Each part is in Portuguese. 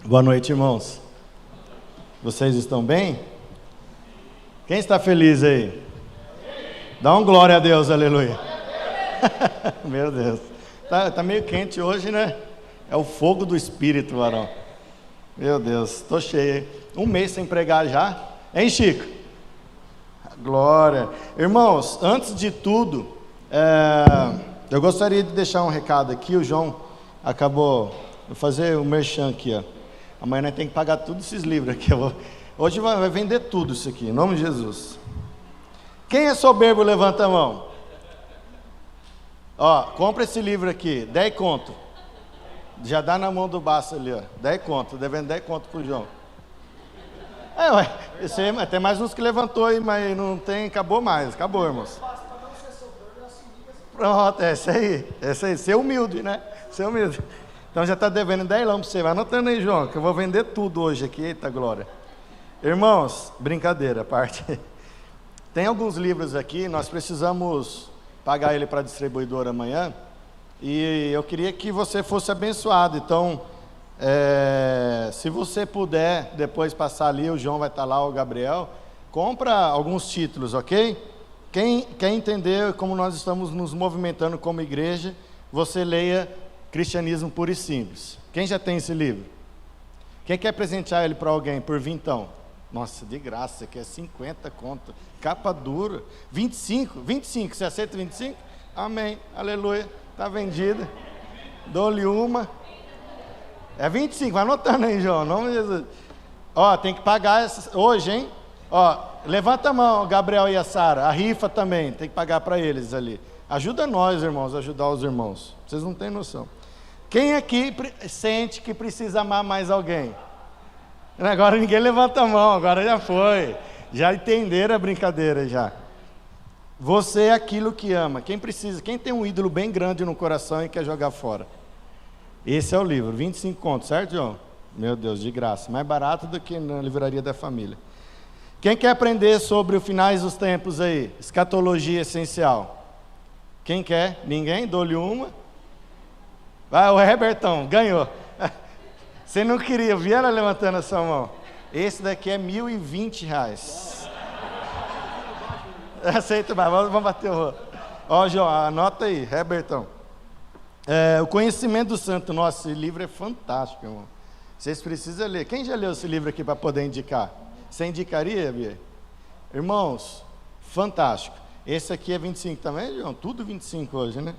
Boa noite, irmãos. Vocês estão bem? Quem está feliz aí? Dá um glória a Deus, aleluia. Meu Deus. Tá meio quente hoje, né? É o fogo do Espírito, varão. Meu Deus, estou cheio. Um mês sem pregar já. Hein, Chico? Glória. Irmãos, antes de tudo, eu gostaria de deixar um recado aqui. O João acabou de fazer o merchan aqui, ó. Amanhã nós temos que pagar todos esses livros aqui. Hoje vai vender tudo isso aqui, em nome de Jesus. Quem é soberbo, levanta a mão. Ó, compra esse livro aqui, 10 conto. Já dá na mão do Baço ali, ó. 10 conto, devendo 10 conto pro João. Tem mais uns que levantou aí, mas não tem, acabou mais. Acabou, irmãos. Pronto, é isso aí. Ser humilde, né? Ser humilde. Então já está devendo 10 para você. Vai anotando aí, João, que eu vou vender tudo hoje aqui. Eita glória. Irmãos, brincadeira à parte. Tem alguns livros aqui, nós precisamos pagar ele para a distribuidora amanhã. E eu queria que você fosse abençoado. Então, se você puder depois passar ali, o João vai estar lá, o Gabriel. Compra alguns títulos, ok? Quem quer entender como nós estamos nos movimentando como igreja, você leia Cristianismo Puro e Simples. Quem já tem esse livro? Quem quer presentear ele para alguém por vintão? Nossa, de graça, que é 50 conto. Capa dura. 25, você aceita 25? Amém, aleluia, está vendida. Dou-lhe uma. É 25, vai anotando aí, João, em nome de Jesus. Ó, tem que pagar hoje, hein? Ó, levanta a mão, Gabriel e a Sara. A rifa também, tem que pagar para eles ali. Ajuda nós, irmãos, a ajudar os irmãos. Vocês não têm noção. Quem aqui sente que precisa amar mais alguém? Agora ninguém levanta a mão, agora já foi. Já entenderam a brincadeira já. Você é aquilo que ama. Quem precisa, quem tem um ídolo bem grande no coração e quer jogar fora? Esse é o livro, 25 contos, certo, João? Meu Deus, de graça. Mais barato do que na livraria da família. Quem quer aprender sobre os finais dos tempos aí? Escatologia essencial. Quem quer? Ninguém? Dou-lhe uma. Vai, o Herbertão, ganhou. Você não queria, vi ela levantando a sua mão. Esse daqui é R$1.020. Aceita mais, vamos bater o... Ó, João, anota aí, Herbertão. O Conhecimento do Santo, nossa, esse livro é fantástico, irmão. Vocês precisam ler. Quem já leu esse livro aqui para poder indicar? Você indicaria, Bia? Irmãos, fantástico. Esse aqui é 25 também, João? Tudo 25 hoje, né?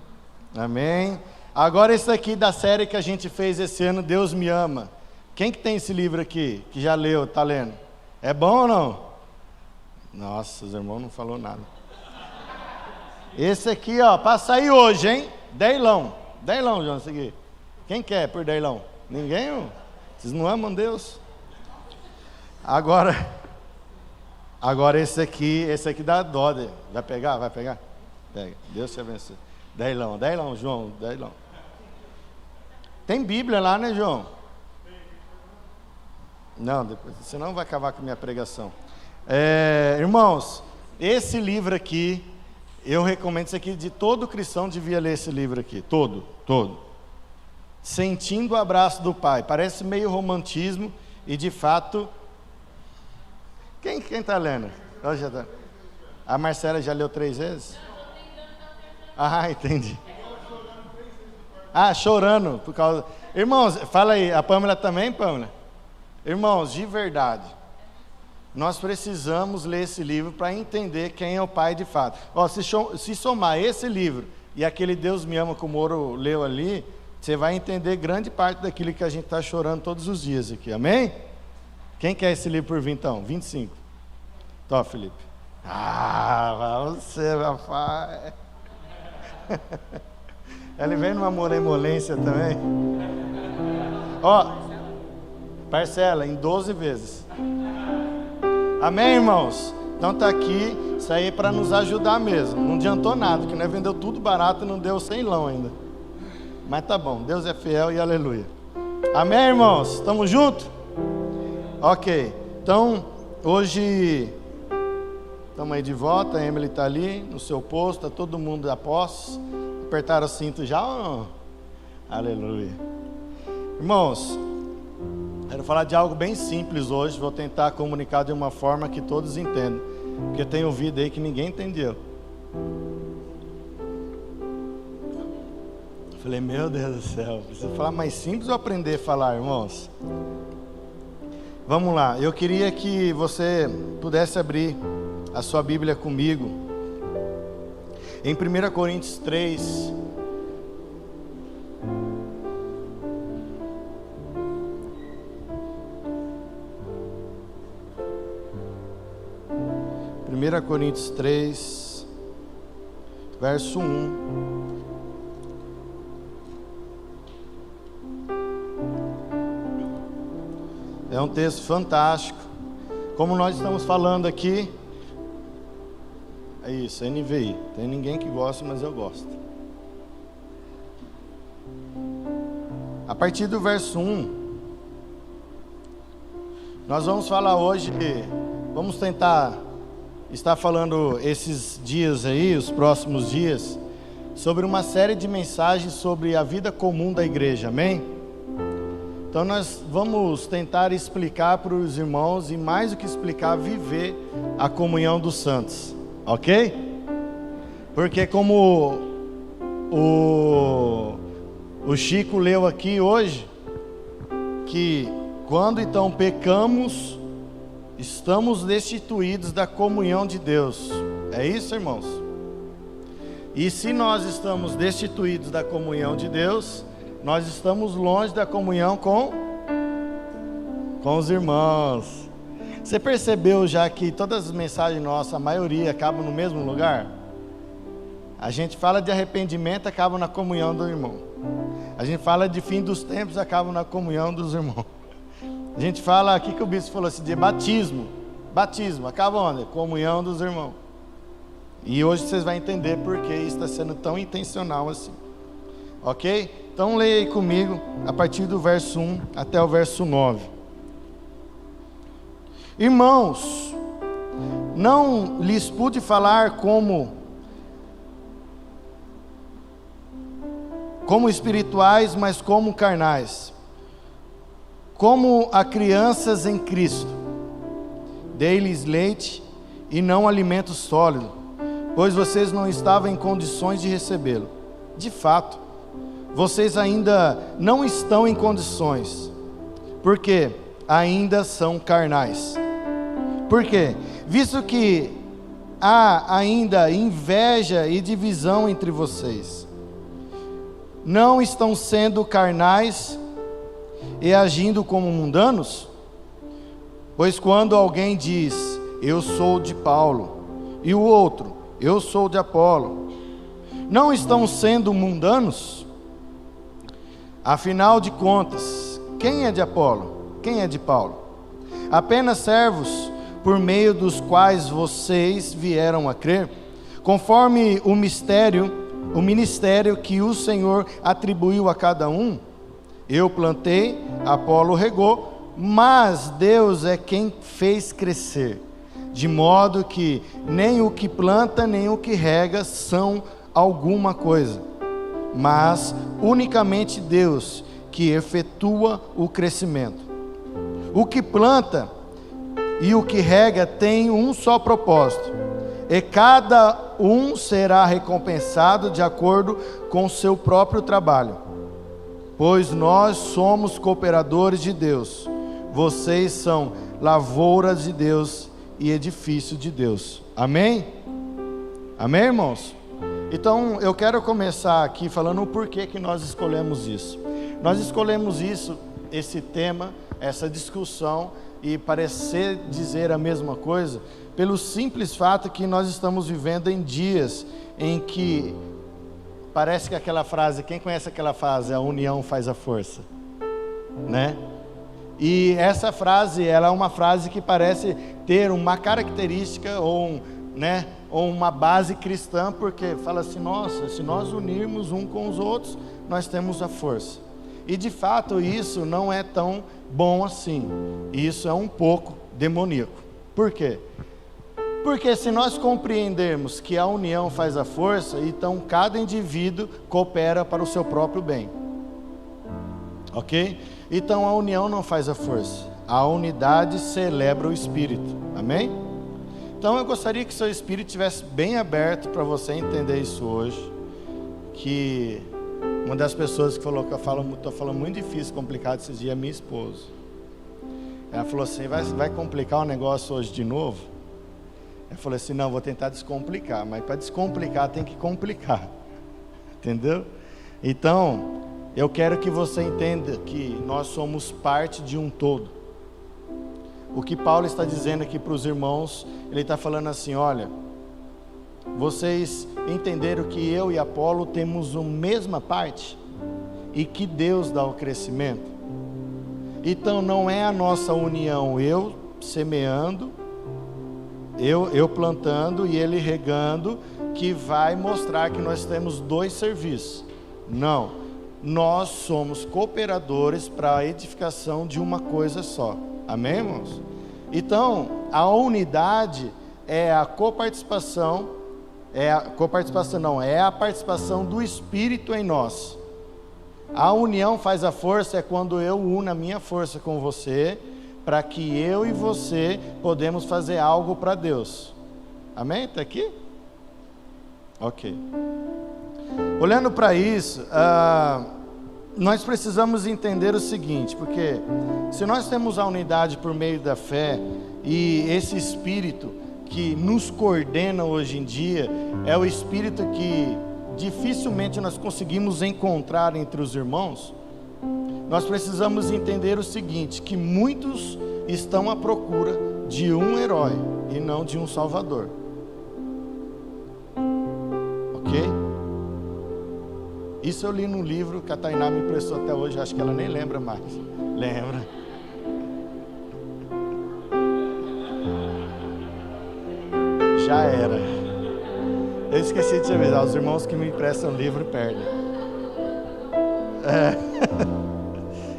Amém. Agora esse aqui da série que a gente fez esse ano, Deus Me Ama. Quem que tem esse livro aqui, que já leu, tá lendo? É bom ou não? Nossa, os irmãos não falaram nada. Esse aqui, ó, passa aí hoje, hein? Deilão, João, esse aqui. Quem quer por Deilão? Ninguém? Ó? Vocês não amam Deus? Agora esse aqui dá dó. Vai pegar? Vai pegar? Pega. Deus te abençoe. Deilão, João, Deilão. Tem Bíblia lá, né, João? Não, depois, senão vai acabar com a minha pregação. Irmãos, esse livro aqui, eu recomendo isso aqui, de todo cristão devia ler esse livro aqui, todo. Sentindo o abraço do Pai. Parece meio romantismo e de fato... Quem está lendo? A Marcela já leu 3 vezes? Ah, entendi. Ah, chorando por causa... Irmãos, fala aí, a Pâmela também, Pâmela? Irmãos, de verdade, nós precisamos ler esse livro para entender quem é o Pai de fato. Ó, se somar esse livro e aquele Deus Me Ama que o Moro leu ali, você vai entender grande parte daquilo que a gente está chorando todos os dias aqui, amém? Quem quer esse livro por 20, então? 25. Tó, Felipe. Você, rapaz. Ele vem numa molemolência também. Ó, parcela em 12 vezes. Amém, irmãos? Então tá aqui, isso aí é para nos ajudar mesmo. Não adiantou nada, que nós vendeu tudo barato e não deu 100 lão ainda. Mas tá bom, Deus é fiel e aleluia. Amém, irmãos? Estamos juntos? Ok, então hoje estamos aí de volta, a Emily está ali no seu posto, está todo mundo a posse. Apertaram o cinto já ou não? Aleluia. Irmãos, Quero falar de algo bem simples hoje, vou tentar comunicar de uma forma que todos entendam, porque tem ouvido aí que ninguém entendeu. Eu falei, meu Deus do céu, precisa falar mais simples ou aprender a falar, irmãos? Vamos lá, eu queria que você pudesse abrir a sua Bíblia comigo, em 1 Coríntios 3, Coríntios 3, verso 1. É um texto fantástico. Como nós estamos falando aqui, é isso, NVI. Tem ninguém que gosta, mas eu gosto. A partir do verso 1, nós vamos falar hoje, vamos tentar estar falando esses dias aí, os próximos dias, sobre uma série de mensagens sobre a vida comum da igreja, amém? Então nós vamos tentar explicar para os irmãos, e mais do que explicar, viver a comunhão dos santos, ok? Porque como o Chico leu aqui hoje, que quando então pecamos, estamos destituídos da comunhão de Deus. É isso, irmãos? E se nós estamos destituídos da comunhão de Deus, nós estamos longe da comunhão com os irmãos. Você percebeu já que todas as mensagens nossas, a maioria, acabam no mesmo lugar? A gente fala de arrependimento, acaba na comunhão do irmão. A gente fala de fim dos tempos, acaba na comunhão dos irmãos. A gente fala aqui que o bispo falou assim de batismo, acaba onde? Comunhão dos irmãos. E hoje vocês vão entender por que isso está sendo tão intencional assim, ok? Então leia aí comigo, a partir do verso 1 até o verso 9. Irmãos, não lhes pude falar como espirituais, mas como carnais, como a crianças em Cristo. Dei-lhes leite e não alimento sólido, pois vocês não estavam em condições de recebê-lo. De fato, vocês ainda não estão em condições, porque ainda são carnais. Por quê? Visto que há ainda inveja e divisão entre vocês, não estão sendo carnais e agindo como mundanos? Pois quando alguém diz, eu sou de Paulo, e o outro, eu sou de Apolo, não estão sendo mundanos? Afinal de contas, quem é de Apolo? Quem é de Paulo? Apenas servos por meio dos quais vocês vieram a crer, conforme o ministério que o Senhor atribuiu a cada um. Eu plantei, Apolo regou, mas Deus é quem fez crescer, de modo que nem o que planta, nem o que rega são alguma coisa, mas unicamente Deus que efetua o crescimento. O que planta e o que rega tem um só propósito, e cada um será recompensado de acordo com o seu próprio trabalho. Pois nós somos cooperadores de Deus, vocês são lavouras de Deus e edifício de Deus. Amém? Amém, irmãos? Então eu quero começar aqui falando o porquê que nós escolhemos isso. Nós escolhemos isso, esse tema, essa discussão, e parecer dizer a mesma coisa, pelo simples fato que nós estamos vivendo em dias em que parece que aquela frase, quem conhece aquela frase, a união faz a força, né? E essa frase, ela é uma frase que parece ter uma característica ou uma base cristã, porque fala assim, nossa, se nós unirmos um com os outros, nós temos a força. E de fato isso não é tão bom assim, isso é um pouco demoníaco. Por quê? Porque se nós compreendermos que a união faz a força, então cada indivíduo coopera para o seu próprio bem, ok? Então a união não faz a força, a unidade celebra o espírito, amém? Então eu gostaria que seu espírito estivesse bem aberto para você entender isso hoje, que uma das pessoas que falou que estou falando muito difícil, complicado esses dias é minha esposa. Ela falou assim, vai complicar o negócio hoje de novo? Eu falei assim, não, vou tentar descomplicar, mas para descomplicar tem que complicar, entendeu? Então, eu quero que você entenda que nós somos parte de um todo. O que Paulo está dizendo aqui para os irmãos, ele está falando assim, olha, vocês entenderam que eu e Apolo temos a mesma parte e que Deus dá o crescimento. Então não é a nossa união, eu semeando, eu plantando e ele regando, que vai mostrar que nós temos dois serviços. Não, nós somos cooperadores para a edificação de uma coisa só. Amém, irmãos? Então, a unidade é a coparticipação, é a participação do Espírito em nós. A união faz a força é quando eu uno a minha força com você, para que eu e você podemos fazer algo para Deus. Amém? Está aqui? Ok. Olhando para isso, nós precisamos entender o seguinte, porque se nós temos a unidade por meio da fé, e esse Espírito que nos coordena hoje em dia, é o Espírito que dificilmente nós conseguimos encontrar entre os irmãos, nós precisamos entender o seguinte, que muitos estão à procura de um herói e não de um salvador. Ok? Isso eu li num livro que a Tainá me emprestou até hoje, acho que ela nem lembra mais. Lembra? Já era. Eu esqueci de te avisar, os irmãos que me emprestam livro perdem.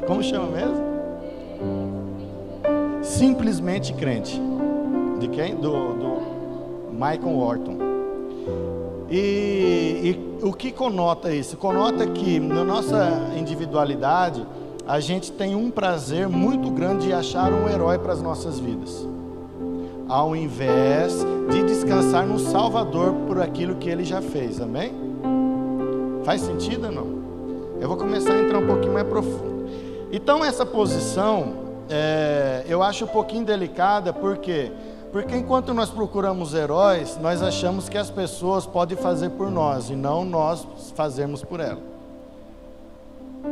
Como chama mesmo? Simplesmente Crente. De quem? Do Michael Horton. E o que conota isso? Conota que na nossa individualidade, a gente tem um prazer muito grande de achar um herói para as nossas vidas, ao invés de descansar no Salvador por aquilo que Ele já fez, amém? Faz sentido ou não? Eu vou começar a entrar um pouquinho mais profundo. Então essa posição, eu acho um pouquinho delicada, porque enquanto nós procuramos heróis, nós achamos que as pessoas podem fazer por nós, e não nós fazermos por ela,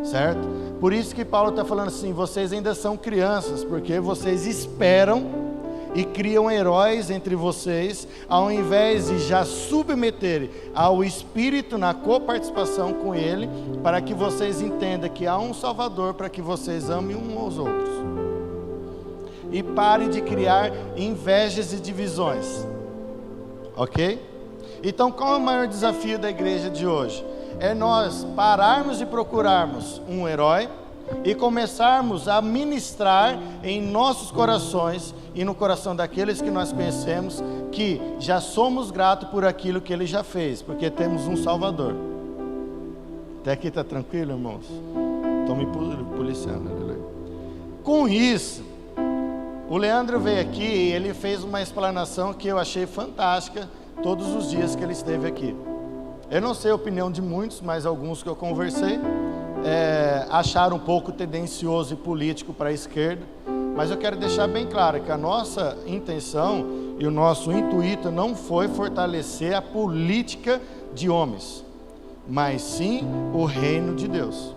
certo? Por isso que Paulo está falando assim, vocês ainda são crianças, porque vocês esperam e criam heróis entre vocês, ao invés de já submeterem ao Espírito na coparticipação com Ele, para que vocês entendam que há um Salvador, para que vocês amem uns aos outros. E parem de criar invejas e divisões. Ok? Então qual é o maior desafio da igreja de hoje? É nós pararmos de procurarmos um herói e começarmos a ministrar em nossos corações e no coração daqueles que nós conhecemos, que já somos gratos por aquilo que Ele já fez, porque temos um Salvador. Até aqui está tranquilo, irmãos? Estou me policiando. Com isso, o Leandro veio aqui e ele fez uma explanação que eu achei fantástica todos os dias que ele esteve aqui. Eu não sei a opinião de muitos, mas alguns que eu conversei acharam um pouco tendencioso e político para a esquerda, mas eu quero deixar bem claro que a nossa intenção e o nosso intuito não foi fortalecer a política de homens, mas sim o reino de Deus.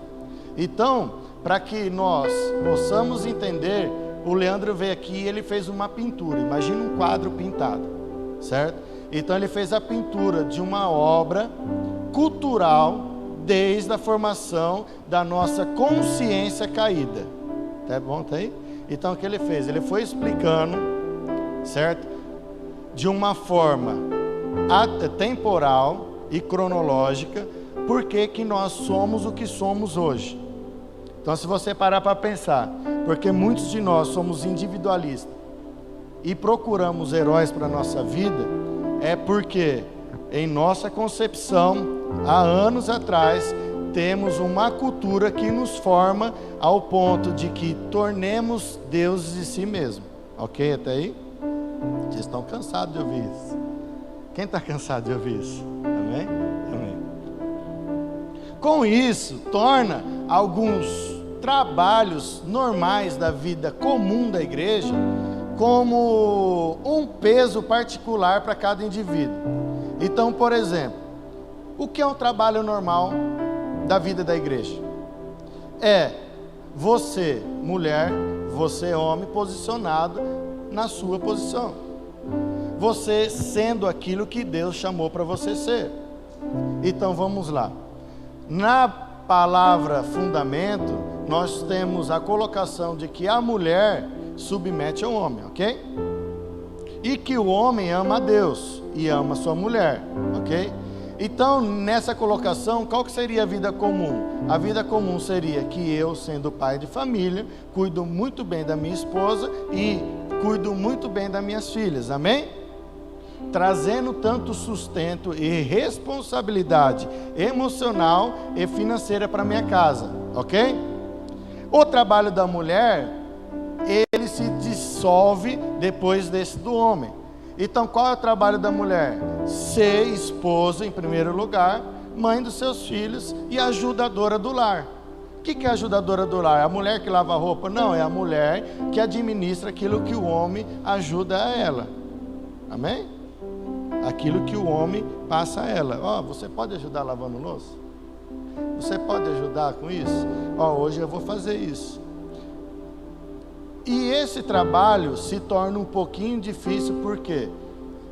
Então, para que nós possamos entender, o Leandro veio aqui e ele fez uma pintura, imagina um quadro pintado, certo? Então ele fez a pintura de uma obra cultural desde a formação da nossa consciência caída. Tá bom? Tá aí? Então o que ele fez? Ele foi explicando, certo? De uma forma temporal e cronológica, por que nós somos o que somos hoje. Então se você parar para pensar, porque muitos de nós somos individualistas e procuramos heróis para a nossa vida, é porque em nossa concepção, há anos atrás, temos uma cultura que nos forma ao ponto de que tornemos deuses de si mesmo. Ok até aí? Vocês estão cansados de ouvir isso? Quem está cansado de ouvir isso? Amém? Amém. Com isso, torna alguns trabalhos normais da vida comum da igreja como um peso particular para cada indivíduo. Então, por exemplo, o que é um trabalho normal da vida da igreja? É você, mulher, você, homem, posicionado na sua posição. Você sendo aquilo que Deus chamou para você ser. Então vamos lá. Na palavra fundamento, nós temos a colocação de que a mulher submete ao homem, ok? E que o homem ama a Deus e ama a sua mulher, ok? Então, nessa colocação, qual que seria a vida comum? A vida comum seria que eu, sendo pai de família, cuido muito bem da minha esposa e cuido muito bem das minhas filhas, amém? Trazendo tanto sustento e responsabilidade emocional e financeira para minha casa, ok? O trabalho da mulher, ele se dissolve depois desse do homem. Então, qual é o trabalho da mulher? Ser esposa em primeiro lugar, mãe dos seus filhos e ajudadora do lar. O que é ajudadora do lar? É a mulher que lava a roupa? Não, é a mulher que administra aquilo que o homem ajuda a ela. Amém? Aquilo que o homem passa a ela. Você pode ajudar lavando louça? Você pode ajudar com isso? Hoje eu vou fazer isso. E esse trabalho se torna um pouquinho difícil, por quê?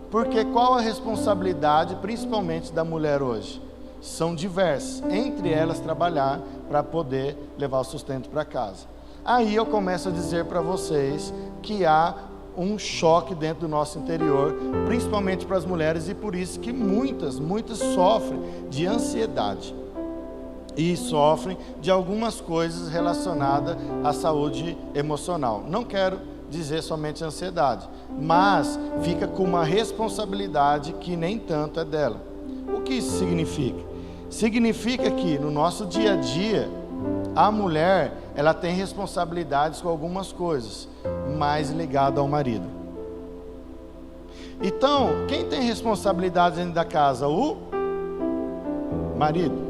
Porque qual a responsabilidade, principalmente da mulher hoje? São diversas, entre elas trabalhar para poder levar o sustento para casa. Aí eu começo a dizer para vocês que há um choque dentro do nosso interior, principalmente para as mulheres, e por isso que muitas sofrem de ansiedade. E sofrem de algumas coisas relacionadas à saúde emocional. Não quero dizer somente ansiedade, mas fica com uma responsabilidade que nem tanto é dela. O que isso significa? Significa que no nosso dia a dia, a mulher, ela tem responsabilidades com algumas coisas, mais ligada ao marido. Então, quem tem responsabilidade dentro da casa? O marido.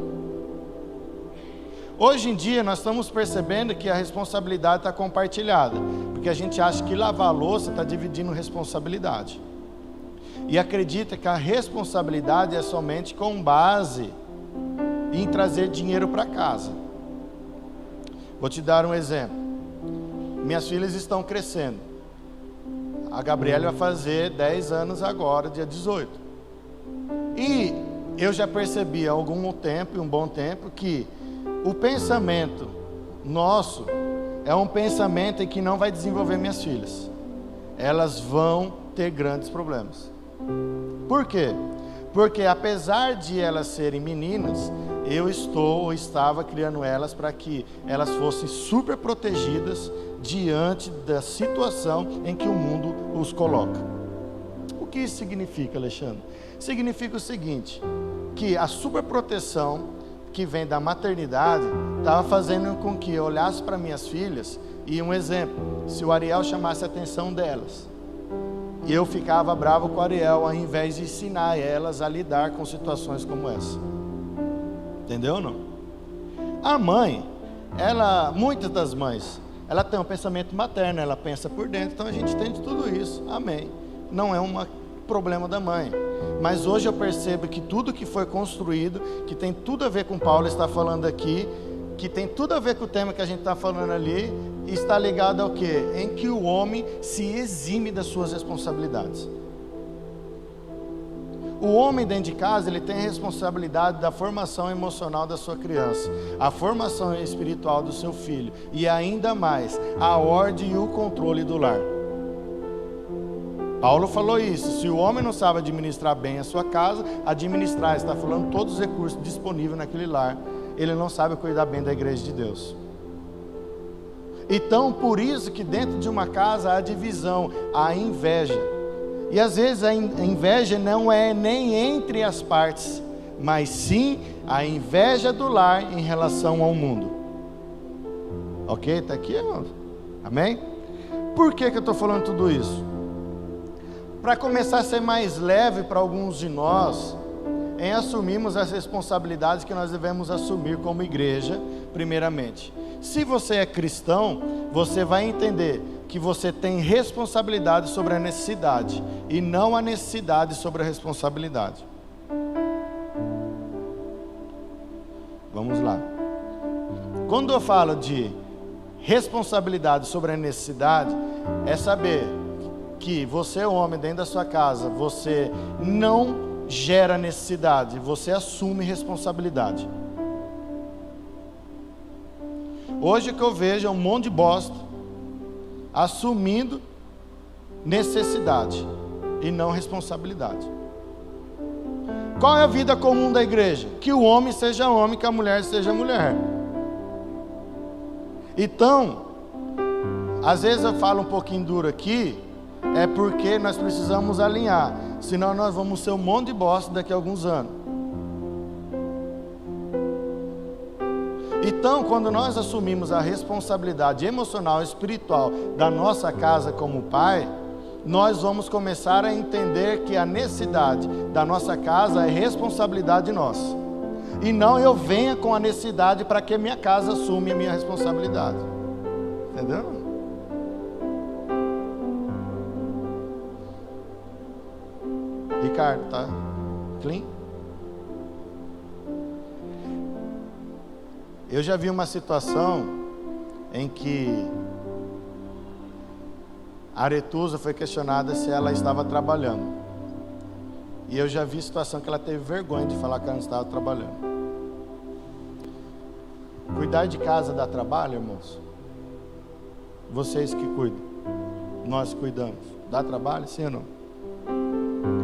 Hoje em dia nós estamos percebendo que a responsabilidade está compartilhada, porque a gente acha que lavar a louça está dividindo responsabilidade. E acredita que a responsabilidade é somente com base em trazer dinheiro para casa. Vou te dar um exemplo. Minhas filhas estão crescendo. A Gabriela vai fazer 10 anos agora, dia 18. E eu já percebi há algum tempo, um bom tempo, que o pensamento nosso é um pensamento em que não vai desenvolver minhas filhas. Elas vão ter grandes problemas. Por quê? Porque apesar de elas serem meninas, eu estava criando elas para que elas fossem super protegidas diante da situação em que o mundo os coloca. O que isso significa, Alexandre? Significa o seguinte, que a superproteção que vem da maternidade estava fazendo com que eu olhasse para minhas filhas e um exemplo, se o Ariel chamasse a atenção delas, e eu ficava bravo com o Ariel ao invés de ensinar elas a lidar com situações como essa. Entendeu ou não? A mãe, muitas das mães, ela tem um pensamento materno, ela pensa por dentro, então a gente entende tudo isso, amém. Não é um problema da mãe. Mas hoje eu percebo que tudo que foi construído, que tem tudo a ver com Paulo está falando aqui, que tem tudo a ver com o tema que a gente está falando ali, está ligado ao quê? Em que o homem se exime das suas responsabilidades. O homem dentro de casa, ele tem a responsabilidade da formação emocional da sua criança, a formação espiritual do seu filho, e ainda mais, a ordem e o controle do lar. Paulo falou isso, se o homem não sabe administrar bem a sua casa, administrar, está falando todos os recursos disponíveis naquele lar, ele não sabe cuidar bem da igreja de Deus. Então, por isso que dentro de uma casa há divisão, há inveja. E às vezes a inveja não é nem entre as partes, mas sim a inveja do lar em relação ao mundo. Ok? Está aqui, irmãos? Amém? Por que eu estou falando tudo isso? Para começar a ser mais leve para alguns de nós, em assumirmos as responsabilidades que nós devemos assumir como igreja, primeiramente. Se você é cristão, você vai entender que você tem responsabilidade sobre a necessidade, e não a necessidade sobre a responsabilidade. Vamos lá. Quando eu falo de responsabilidade sobre a necessidade, é saber que você, homem, dentro da sua casa, você não gera necessidade, você assume responsabilidade. Hoje que eu vejo é um monte de bosta assumindo necessidade e não responsabilidade. Qual é a vida comum da igreja? Que o homem seja homem, que a mulher seja mulher. Então, às vezes eu falo um pouquinho duro aqui, é porque nós precisamos alinhar, senão nós vamos ser um monte de bosta daqui a alguns anos. Então, quando nós assumimos a responsabilidade emocional e espiritual da nossa casa como pai, nós vamos começar a entender que a necessidade da nossa casa é responsabilidade nossa. E não eu venha com a necessidade para que a minha casa assuma a minha responsabilidade. Entendeu? Ricardo, tá clean? Eu já vi uma situação em que a Aretusa foi questionada se ela estava trabalhando. E eu já vi situação que ela teve vergonha de falar que ela não estava trabalhando. Cuidar de casa dá trabalho, irmãos? Vocês que cuidam, nós cuidamos. Dá trabalho, sim ou não?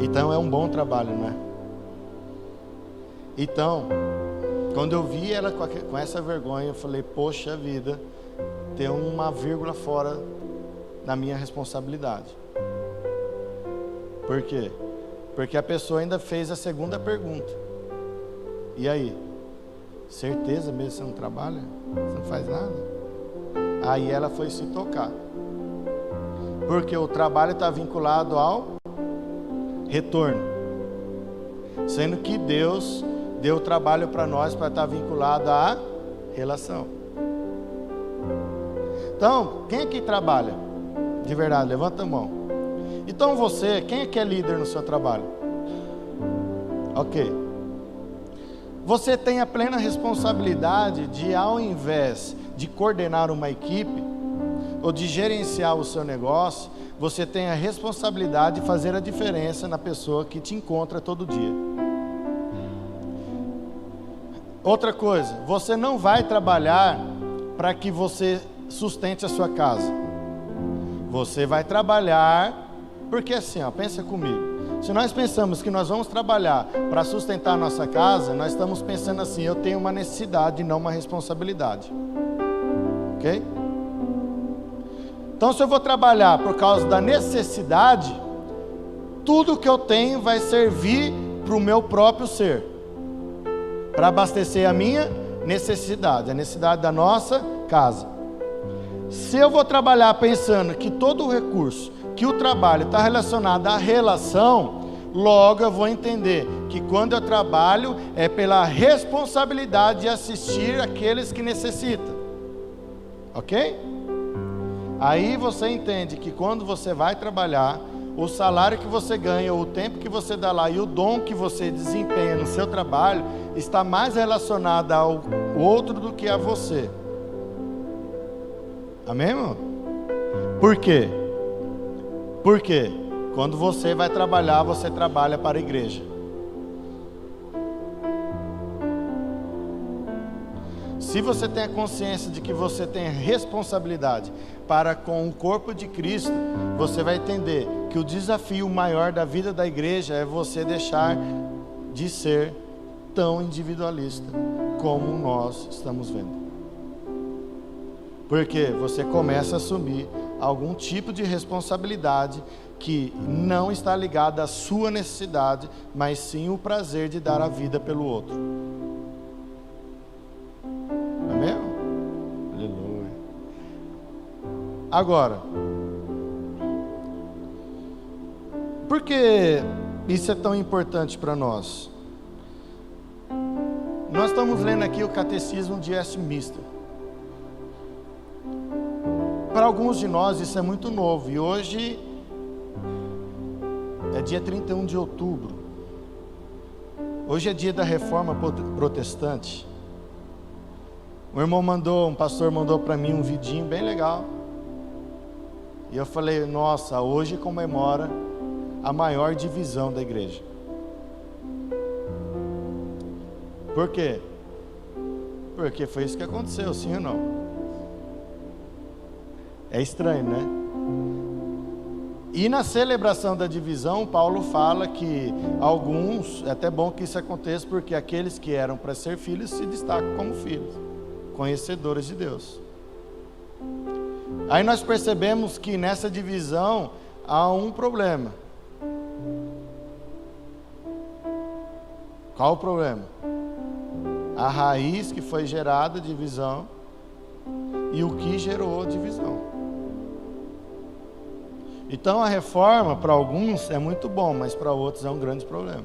Então é um bom trabalho, não é? Então, quando eu vi ela com essa vergonha, eu falei, poxa vida, tem uma vírgula fora da minha responsabilidade. Por quê? Porque a pessoa ainda fez a segunda pergunta. E aí? Certeza mesmo que você não trabalha? Você não faz nada? Aí ela foi se tocar. Porque o trabalho está vinculado ao retorno. Sendo que Deus deu trabalho para nós para estar vinculado à relação. Então, quem é que trabalha? De verdade, levanta a mão. Então você, quem é que é líder no seu trabalho? Ok. Você tem a plena responsabilidade de, ao invés de coordenar uma equipe, ou de gerenciar o seu negócio, você tem a responsabilidade de fazer a diferença na pessoa que te encontra todo dia. Outra coisa, você não vai trabalhar para que você sustente a sua casa. Você vai trabalhar, porque assim, ó, pensa comigo. Se nós pensamos que nós vamos trabalhar para sustentar a nossa casa, nós estamos pensando assim, eu tenho uma necessidade e não uma responsabilidade. Ok? Então, se eu vou trabalhar por causa da necessidade, tudo que eu tenho vai servir para o meu próprio ser, para abastecer a minha necessidade, a necessidade da nossa casa. Se eu vou trabalhar pensando que todo o recurso, que o trabalho está relacionado à relação, logo eu vou entender que quando eu trabalho é pela responsabilidade de assistir aqueles que necessitam. Ok? Aí você entende que quando você vai trabalhar, o salário que você ganha, o tempo que você dá lá e o dom que você desempenha no seu trabalho está mais relacionado ao outro do que a você. Amém, irmão? Por quê? Porque quando você vai trabalhar, você trabalha para a igreja. Se você tem a consciência de que você tem responsabilidade para com o corpo de Cristo, você vai entender que o desafio maior da vida da igreja é você deixar de ser tão individualista como nós estamos vendo. Porque você começa a assumir algum tipo de responsabilidade que não está ligada à sua necessidade, mas sim o prazer de dar a vida pelo outro. Não é mesmo? Aleluia. Agora, por que isso é tão importante para nós? Nós estamos lendo aqui o Catecismo de Westminster. Para alguns de nós isso é muito novo, e hoje é dia 31 de outubro. Hoje é dia da Reforma Protestante. Um pastor mandou para mim um vidinho bem legal. E eu falei, nossa, hoje comemora a maior divisão da igreja. Por quê? Porque foi isso que aconteceu, sim ou não? É estranho, né? E na celebração da divisão, Paulo fala que alguns, é até bom que isso aconteça, porque aqueles que eram para ser filhos se destacam como filhos, conhecedores de Deus. Aí nós percebemos que nessa divisão há um problema. Qual o problema? A raiz que foi gerada divisão e o que gerou divisão. Então a reforma para alguns é muito bom, mas para outros é um grande problema.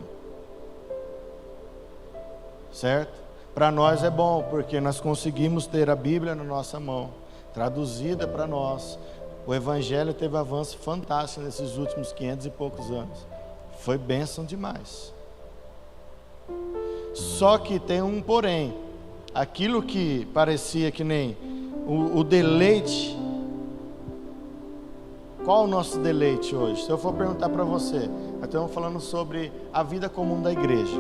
Certo? Para nós é bom, porque nós conseguimos ter a Bíblia na nossa mão, traduzida para nós. O Evangelho teve avanço fantástico nesses últimos 500 e poucos anos. Foi bênção demais. Só que tem um porém. Aquilo que parecia que nem o deleite. Qual o nosso deleite hoje? Se eu for perguntar para você, nós estamos falando sobre a vida comum da igreja.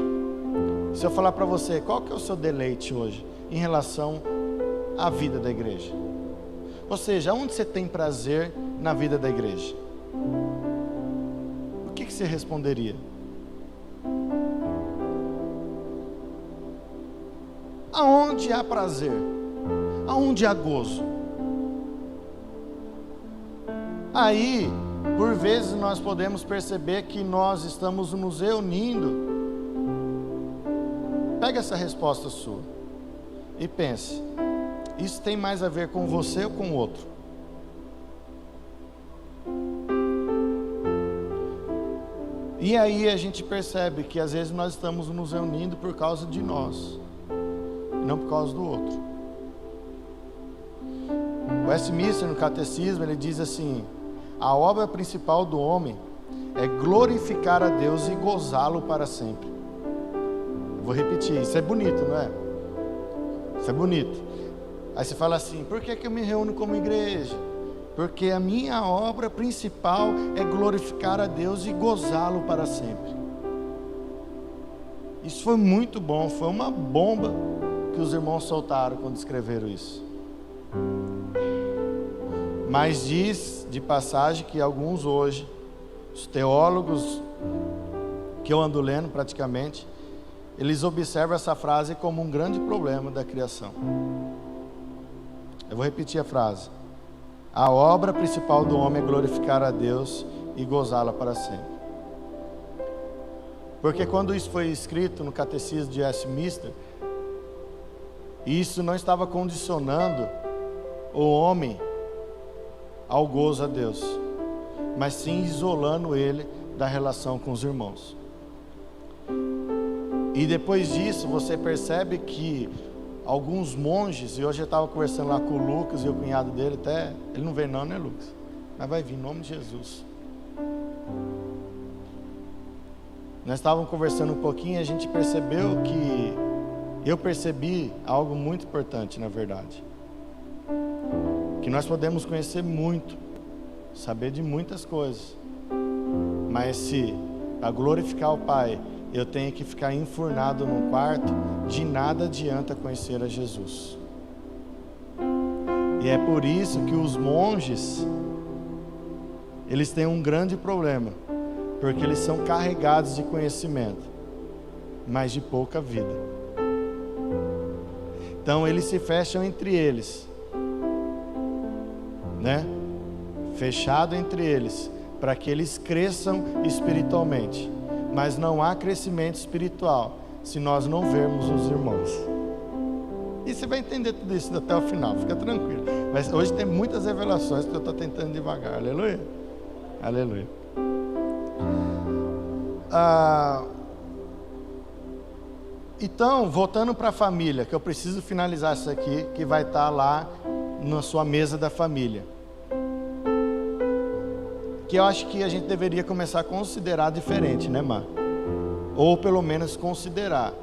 Se eu falar para você, qual que é o seu deleite hoje em relação à vida da igreja? Ou seja, onde você tem prazer na vida da igreja? O que você responderia? Aonde há prazer? Aonde há gozo? Aí, por vezes nós podemos perceber que nós estamos nos reunindo. Pega essa resposta sua e pense, isso tem mais a ver com você ou com o outro? E aí a gente percebe que às vezes nós estamos nos reunindo por causa de nós, e não por causa do outro. O Westminster, no Catecismo, ele diz assim: a obra principal do homem é glorificar a Deus e gozá-lo para sempre. Eu vou repetir, isso é bonito, não é? Isso é bonito. Aí você fala assim, por que eu me reúno como igreja? Porque a minha obra principal é glorificar a Deus e gozá-lo para sempre. Isso foi muito bom, foi uma bomba que os irmãos soltaram quando escreveram isso. Mas diz de passagem que alguns hoje, os teólogos que eu ando lendo praticamente, eles observam essa frase como um grande problema da criação. Eu vou repetir a frase. A obra principal do homem é glorificar a Deus e gozá-la para sempre. Porque quando isso foi escrito no Catecismo de Westminster, isso não estava condicionando o homem ao gozo a Deus, mas sim isolando ele da relação com os irmãos. E depois disso você percebe que alguns monges, e hoje eu estava conversando lá com o Lucas e o cunhado dele, até, ele não veio não, né, Lucas? Mas vai vir, em nome de Jesus. Nós estávamos conversando um pouquinho e a gente percebeu que, eu percebi algo muito importante na verdade, que nós podemos conhecer muito, saber de muitas coisas, mas se para glorificar o Pai eu tenho que ficar enfurnado num quarto, de nada adianta conhecer a Jesus. E é por isso que os monges, eles têm um grande problema, porque eles são carregados de conhecimento, mas de pouca vida. Então eles se fecham entre eles, né? fechado entre eles, para que eles cresçam espiritualmente. Mas não há crescimento espiritual se nós não vermos os irmãos. E você vai entender tudo isso até o final, fica tranquilo. Mas hoje tem muitas revelações que eu estou tentando devagar. Aleluia. Aleluia. Então, voltando para a família, que eu preciso finalizar isso aqui, que vai estar lá na sua mesa da família. Que eu acho que a gente deveria começar a considerar diferente, né, Mar? Ou pelo menos considerar.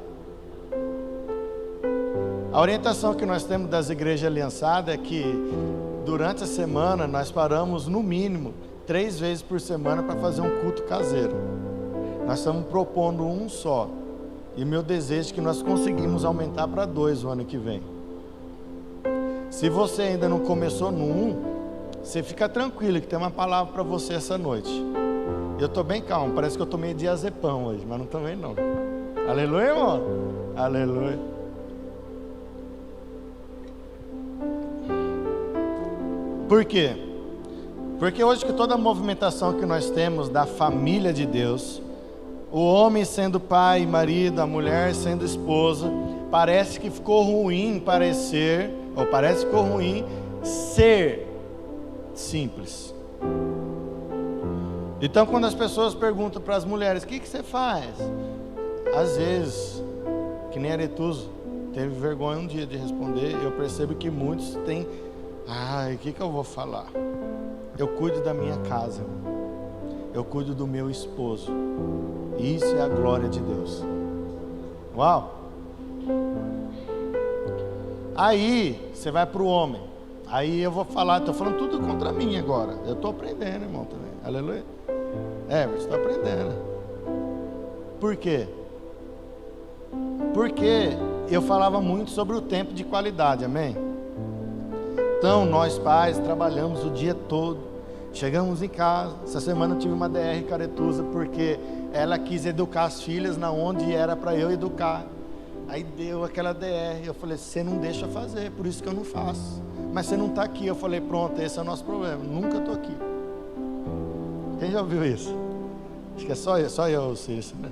A orientação que nós temos das igrejas aliançadas é que durante a semana nós paramos no mínimo 3 vezes por semana para fazer um culto caseiro. Nós estamos propondo um só. E meu desejo é que nós conseguimos aumentar para 2 o ano que vem. Se você ainda não começou no 1, você fica tranquilo que tem uma palavra para você essa noite. Eu estou bem calmo, parece que eu tomei diazepam hoje, mas não tomei não. Aleluia, irmão? Aleluia. Por quê? Porque hoje que toda a movimentação que nós temos da família de Deus, o homem sendo pai e marido, a mulher sendo esposa, parece que ficou ruim parecer, ou parece que ficou ruim ser simples. Então quando as pessoas perguntam para as mulheres, o que você faz? Às vezes, que nem Aretuso, teve vergonha um dia de responder, eu percebo que muitos têm, o que eu vou falar? Eu cuido da minha casa, eu cuido do meu esposo. Isso é a glória de Deus. Uau! Aí, você vai para o homem. Aí eu vou falar, estou falando tudo contra mim agora. Eu estou aprendendo, irmão, também. Aleluia. Você está aprendendo. Por quê? Porque eu falava muito sobre o tempo de qualidade, amém? Então, nós pais trabalhamos o dia todo. Chegamos em casa, essa semana eu tive uma DR com a Aretusa, porque ela quis educar as filhas na onde era para eu educar. Aí deu aquela DR, eu falei, você não deixa fazer, por isso que eu não faço. Mas você não está aqui, eu falei, pronto, esse é o nosso problema, nunca estou aqui. Quem já ouviu isso? Acho que é só eu ouço isso, né?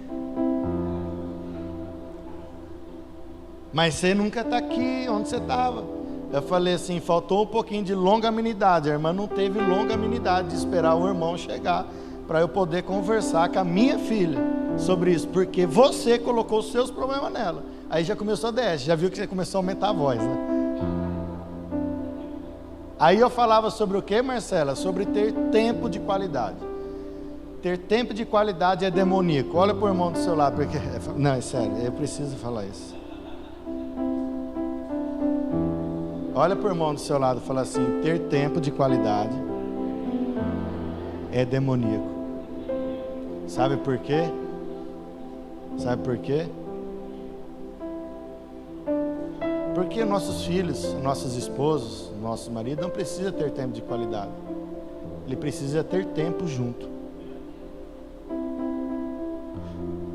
Mas você nunca está aqui onde você estava. Eu falei assim, faltou um pouquinho de longanimidade. A irmã não teve longanimidade de esperar o irmão chegar para eu poder conversar com a minha filha sobre isso, porque você colocou os seus problemas nela. Aí já começou a DS, já viu que você começou a aumentar a voz, né? Aí eu falava sobre o que, Marcela? Sobre ter tempo de qualidade. Ter tempo de qualidade é demoníaco. Olha para o irmão do seu lado, porque... Não, é sério, eu preciso falar isso. Olha para o irmão do seu lado e fala assim, ter tempo de qualidade é demoníaco. Sabe por quê? Sabe por quê? Porque nossos filhos, nossos esposos, nossos maridos não precisam ter tempo de qualidade. Ele precisa ter tempo junto.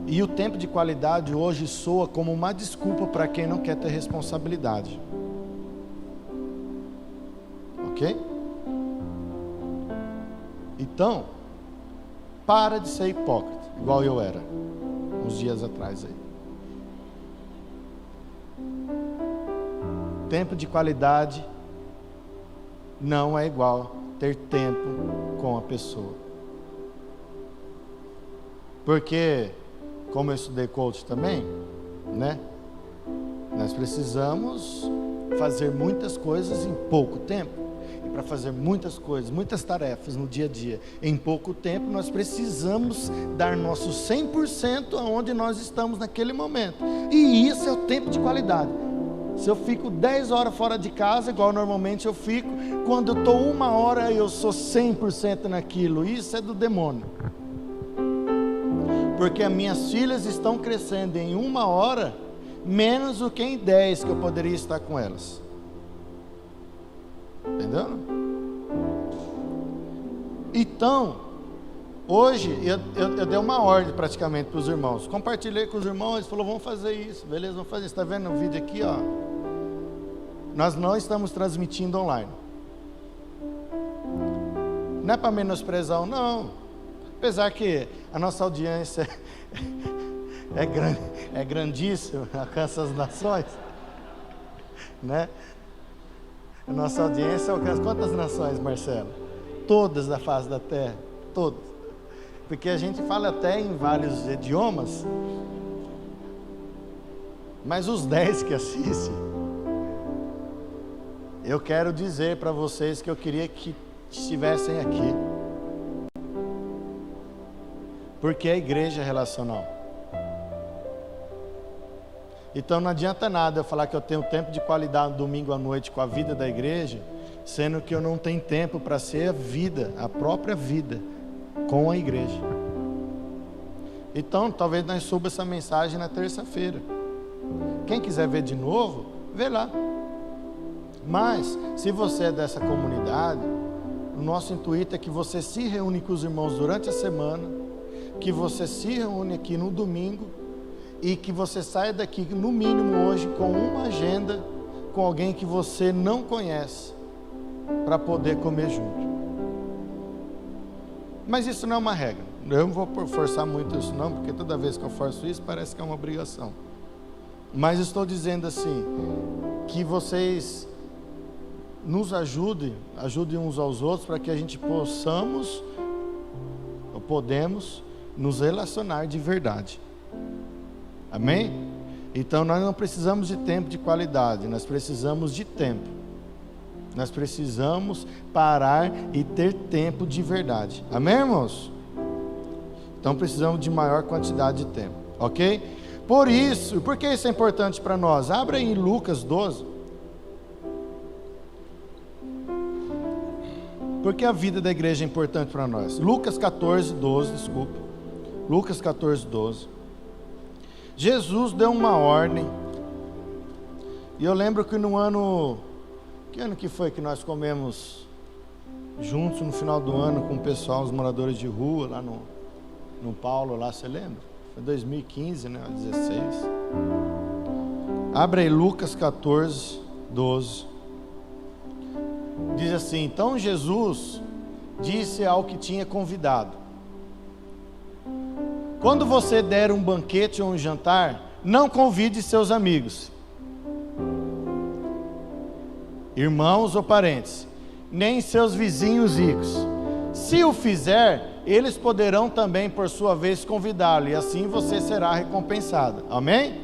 E o tempo de qualidade hoje soa como uma desculpa para quem não quer ter responsabilidade. Ok? Então, para de ser hipócrita, igual eu era, uns dias atrás aí. Tempo de qualidade não é igual ter tempo com a pessoa. Porque, como eu estudei coach também, né? Nós precisamos fazer muitas coisas em pouco tempo. E para fazer muitas coisas, muitas tarefas no dia a dia, em pouco tempo, nós precisamos dar nosso 100% aonde nós estamos naquele momento. E isso é o tempo de qualidade. Se eu fico 10 horas fora de casa, igual normalmente eu fico, quando eu estou 1 hora, eu sou 100% naquilo. Isso é do demônio. Porque as minhas filhas estão crescendo em 1 hora, menos do que em 10 que eu poderia estar com elas. Entendeu? Então, hoje eu dei uma ordem praticamente para os irmãos. Compartilhei com os irmãos, eles falaram, vamos fazer isso. Beleza, vamos fazer isso. Está vendo o vídeo aqui, ó? Nós não estamos transmitindo online. Não é para menosprezar, não. Apesar que a nossa audiência é grandíssima, alcança as nações, né? A nossa audiência alcança quantas nações, Marcelo? Todas da face da terra, todas. Porque a gente fala até em vários idiomas, mas os 10 que assistem, eu quero dizer para vocês que eu queria que estivessem aqui, porque a igreja é relacional. Então não adianta nada eu falar que eu tenho tempo de qualidade no domingo à noite com a vida da igreja, sendo que eu não tenho tempo para ser a vida, a própria vida, com a igreja. Então talvez nós suba essa mensagem na terça-feira. Quem quiser ver de novo, vê lá. Mas, se você é dessa comunidade, o nosso intuito é que você se reúne com os irmãos durante a semana, que você se reúne aqui no domingo, e que você saia daqui, no mínimo hoje, com uma agenda, com alguém que você não conhece, para poder comer junto. Mas isso não é uma regra. Eu não vou forçar muito isso não, porque toda vez que eu forço isso, parece que é uma obrigação. Mas estou dizendo assim, que vocês nos ajudem uns aos outros, para que a gente podemos nos relacionar de verdade. Amém? Então nós não precisamos de tempo de qualidade, nós precisamos de tempo. Nós precisamos parar e ter tempo de verdade. Amém, irmãos? Então precisamos de maior quantidade de tempo, ok? Por que isso é importante para nós? Abra aí em Lucas 12. Porque a vida da igreja é importante para nós. Lucas 14, 12, desculpa. Lucas 14, 12. Jesus deu uma ordem. E eu lembro que no ano... Que ano que foi que nós comemos juntos no final do ano com o pessoal, os moradores de rua, lá no Paulo, lá, você lembra? Foi 2015, né? 16. Abre aí Lucas 14, 12. Diz assim: então Jesus disse ao que tinha convidado: quando você der um banquete ou um jantar, não convide seus amigos, irmãos ou parentes, nem seus vizinhos ricos. Se o fizer, eles poderão também por sua vez convidá-lo, e assim você será recompensado. Amém?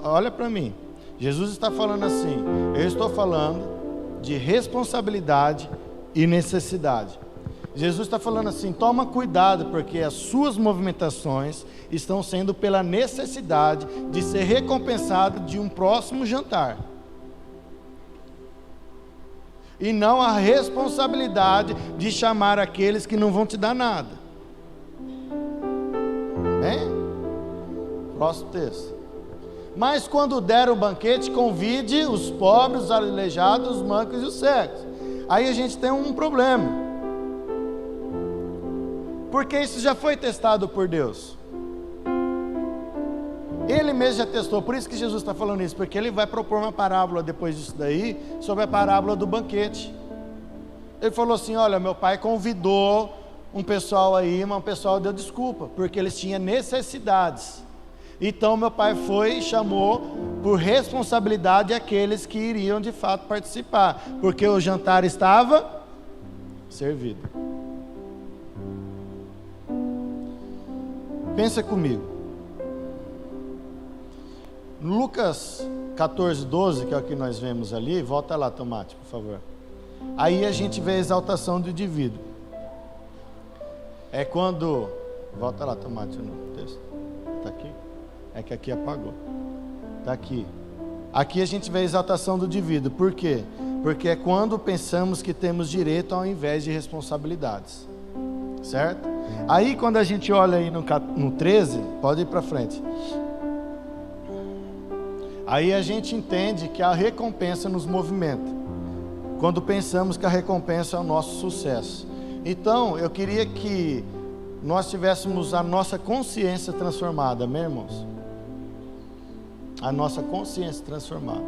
Olha para mim, Jesus está falando assim, eu estou falando de responsabilidade e necessidade. Jesus está falando assim: toma cuidado, porque as suas movimentações estão sendo pela necessidade de ser recompensado de um próximo jantar, e não a responsabilidade de chamar aqueles que não vão te dar nada. Bem? Próximo texto. Mas quando der o banquete, convide os pobres, os aleijados, os mancos e os cegos. Aí a gente tem um problema, porque isso já foi testado por Deus. Ele mesmo já testou. Por isso que Jesus está falando isso, porque ele vai propor uma parábola depois disso daí, sobre a parábola do banquete. Ele falou assim: olha, meu pai convidou um pessoal aí, mas o pessoal deu desculpa, porque eles tinham necessidades. Então meu pai foi e chamou por responsabilidade aqueles que iriam de fato participar, porque o jantar estava servido. Pensa comigo. Lucas 14, 12, que é o que nós vemos ali, volta lá, Tomate, por favor. Aí a gente vê a exaltação do indivíduo. É quando... Volta lá, Tomate, no texto. Está aqui? É que aqui apagou. Está aqui. Aqui a gente vê a exaltação do indivíduo. Por quê? Porque é quando pensamos que temos direito ao invés de responsabilidades. Certo? Aí quando a gente olha aí no 13, pode ir para frente. Aí a gente entende que a recompensa nos movimenta, quando pensamos que a recompensa é o nosso sucesso. Então eu queria que nós tivéssemos a nossa consciência transformada, amém, irmãos? A nossa consciência transformada.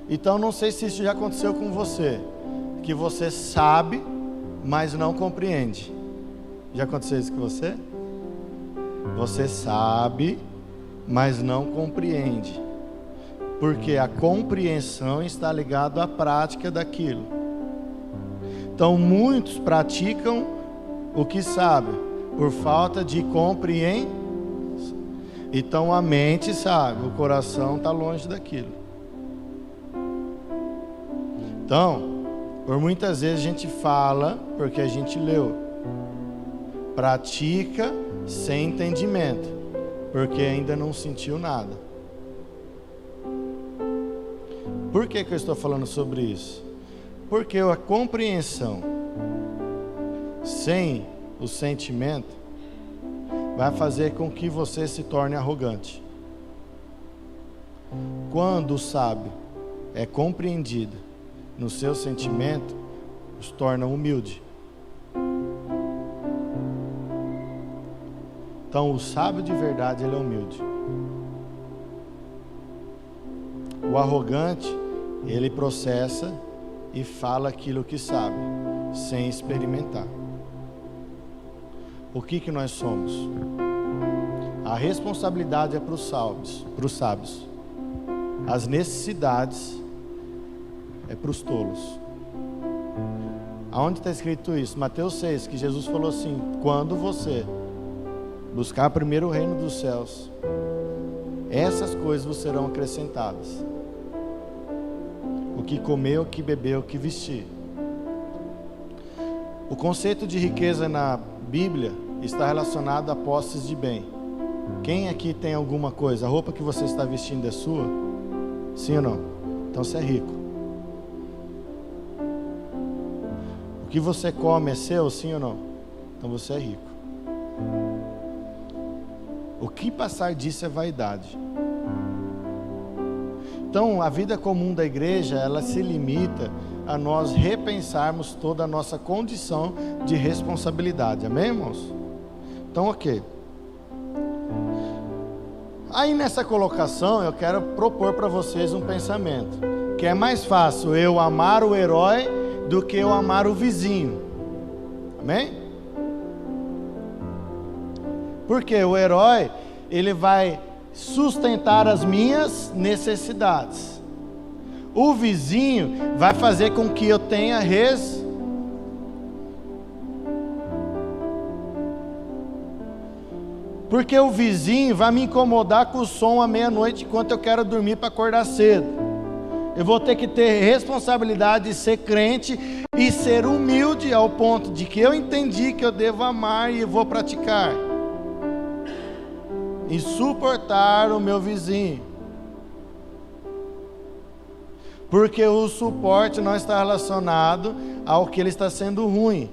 Então não sei se isso já aconteceu com você, que você sabe mas não compreende. Já aconteceu isso com você? Você sabe, mas não compreende. Porque a compreensão está ligada à prática daquilo. Então muitos praticam o que sabem, por falta de compreensão. Então a mente sabe, o coração está longe daquilo. Então, por muitas vezes a gente fala porque a gente leu, pratica sem entendimento, porque ainda não sentiu nada. Por que eu estou falando sobre isso? Porque a compreensão sem o sentimento vai fazer com que você se torne arrogante. Quando o sábio é compreendido no seu sentimento, os torna humilde. Então o sábio de verdade, ele é humilde. O arrogante, ele processa e fala aquilo que sabe, sem experimentar. O que nós somos? A responsabilidade é para os sábios. As necessidades é para os tolos. Aonde está escrito isso? Mateus 6, que Jesus falou assim: quando você buscar primeiro o reino dos céus, essas coisas vos serão acrescentadas. O que comer, o que beber, o que vestir. O conceito de riqueza na Bíblia está relacionado a posses de bem. Quem aqui tem alguma coisa? A roupa que você está vestindo é sua? Sim ou não? Então você é rico. O que você come é seu? Sim ou não? Então você é rico. O que passar disso é vaidade. Então a vida comum da igreja, ela se limita a nós repensarmos toda a nossa condição de responsabilidade. Amém, irmãos? Então, ok. Aí nessa colocação eu quero propor para vocês um pensamento, que é mais fácil eu amar o herói do que eu amar o vizinho. Amém? Porque o herói, ele vai sustentar as minhas necessidades. O vizinho vai fazer com que eu tenha Porque o vizinho vai me incomodar com o som à meia-noite enquanto eu quero dormir para acordar cedo. Eu vou ter que ter responsabilidade de ser crente e ser humilde ao ponto de que eu entendi que eu devo amar e eu vou praticar. E suportar o meu vizinho. Porque o suporte não está relacionado ao que ele está sendo ruim.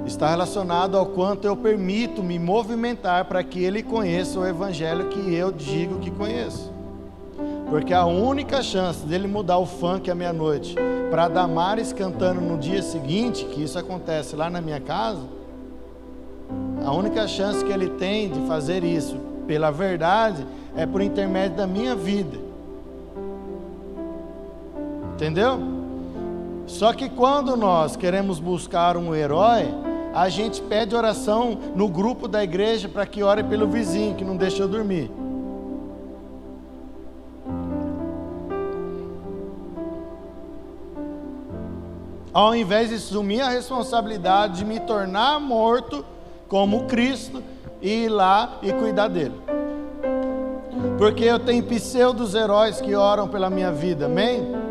Está relacionado ao quanto eu permito me movimentar para que ele conheça o evangelho que eu digo que conheço. Porque a única chance dele mudar o funk à meia-noite para Damares cantando no dia seguinte, que isso acontece lá na minha casa, a única chance que ele tem de fazer isso pela verdade é por intermédio da minha vida. Entendeu? Só que quando nós queremos buscar um herói, a gente pede oração no grupo da igreja para que ore pelo vizinho que não deixa eu dormir. Ao invés de assumir a responsabilidade de me tornar morto como Cristo e ir lá e cuidar dele. Porque eu tenho pseudos heróis que oram pela minha vida, amém?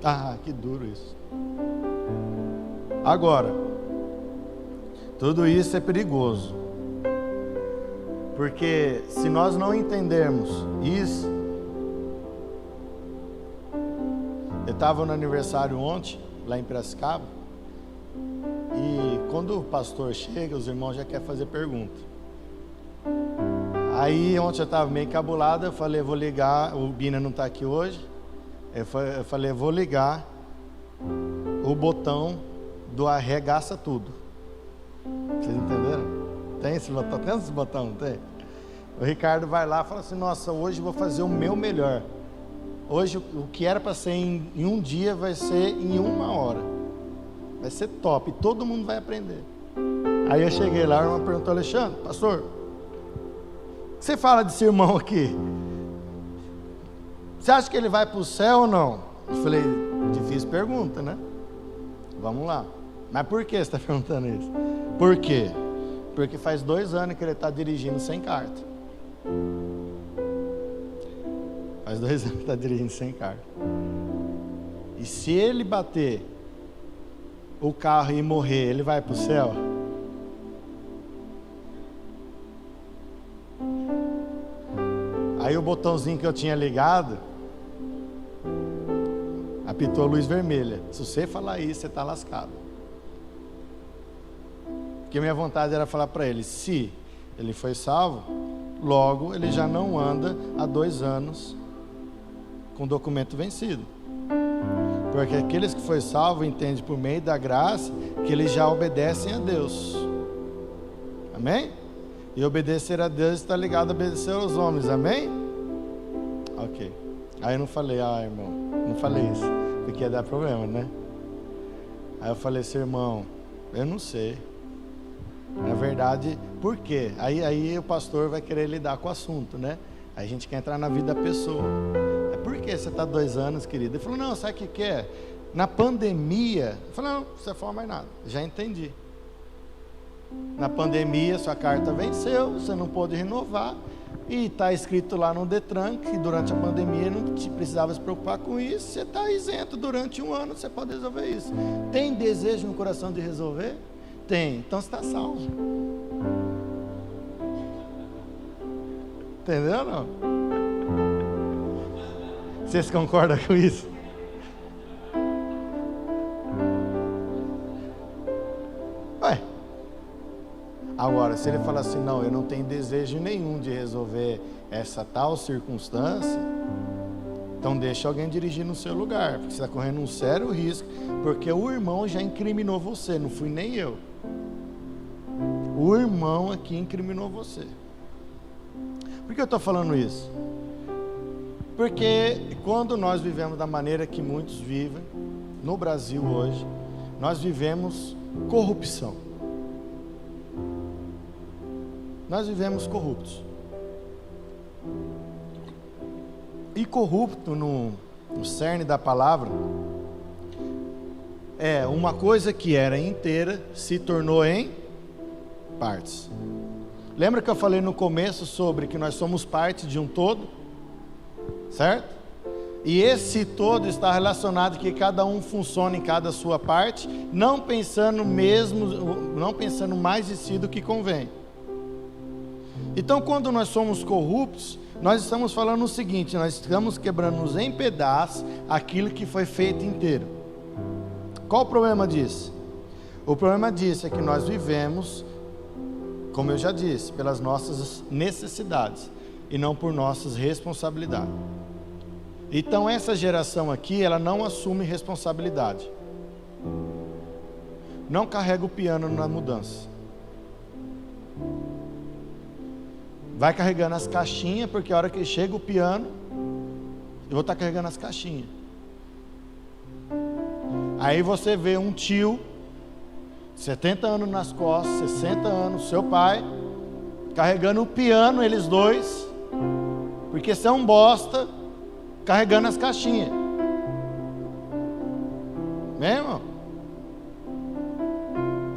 Ah, que duro isso. Agora, tudo isso é perigoso. Porque se nós não entendermos isso... Eu estava no aniversário ontem, lá em Piracicaba, e quando o pastor chega, os irmãos já querem fazer pergunta. Aí ontem eu estava meio encabulado, eu falei, vou ligar, o Bina não está aqui hoje, eu falei, vou ligar o botão do arregaça tudo. Vocês entenderam? Tem esse botão? Tem esse botão? Não tem? O Ricardo vai lá e fala assim, nossa, hoje eu vou fazer o meu melhor. Hoje o que era para ser em um dia vai ser em 1 hora. Vai ser top, todo mundo vai aprender. Aí eu cheguei lá, a irmã perguntou: Alexandre, pastor, o que você fala desse irmão aqui? Você acha que ele vai para o céu ou não? Eu falei: difícil pergunta, né? Vamos lá. Mas por que você está perguntando isso? Por quê? Porque faz 2 anos que ele está dirigindo sem carta. Faz 2 anos que está dirigindo sem carta. E se ele bater o carro e morrer, ele vai para o céu? Aí o botãozinho que eu tinha ligado apitou a luz vermelha. Se você falar isso, você está lascado. Porque minha vontade era falar para ele: se ele foi salvo, logo ele já não anda há 2 anos com documento vencido. Porque aqueles que foi salvo entendem por meio da graça que eles já obedecem a Deus. Amém? E obedecer a Deus está ligado a obedecer aos homens. Amém? Ok. Aí eu não falei: irmão, não falei isso, porque ia dar problema, né? Aí eu falei: seu irmão, eu não sei. Na verdade, por quê? Aí o pastor vai querer lidar com o assunto, né? Aí a gente quer entrar na vida da pessoa. Por que você está 2 anos, querido? Ele falou: não, sabe o que é? Na pandemia. Eu falei: não, não precisa falar mais nada, já entendi. Na pandemia, sua carta venceu, você não pôde renovar. E está escrito lá no Detran que durante a pandemia não precisava se preocupar com isso. Você está isento durante 1 ano, você pode resolver isso. Tem desejo no coração de resolver? Tem, então você está salvo. Entendeu ou não? Vocês concordam com isso? Ué. Agora, se ele falar assim: não, eu não tenho desejo nenhum de resolver essa tal circunstância, então deixa alguém dirigir no seu lugar, porque você está correndo um sério risco, porque o irmão já incriminou você, não fui nem eu. O irmão aqui incriminou você. Por que eu estou falando isso? Porque quando nós vivemos da maneira que muitos vivem no Brasil hoje, nós vivemos corrupção. Nós vivemos corruptos. E corrupto no cerne da palavra é uma coisa que era inteira se tornou em partes. Lembra que eu falei no começo sobre que nós somos parte de um todo? Certo? E esse todo está relacionado que cada um funciona em cada sua parte, não pensando mais de si do que convém. Então, quando nós somos corruptos, nós estamos falando o seguinte: nós estamos quebrando em pedaços aquilo que foi feito inteiro. Qual o problema disso? O problema disso é que nós vivemos, como eu já disse, pelas nossas necessidades e não por nossas responsabilidades. Então essa geração aqui, ela não assume responsabilidade, não carrega o piano na mudança, vai carregando as caixinhas, porque a hora que chega o piano, eu vou estar carregando as caixinhas. Aí você vê um tio, 70 anos nas costas, 60 anos, seu pai, carregando o piano, eles dois, porque são bosta, carregando as caixinhas. Bem, irmão?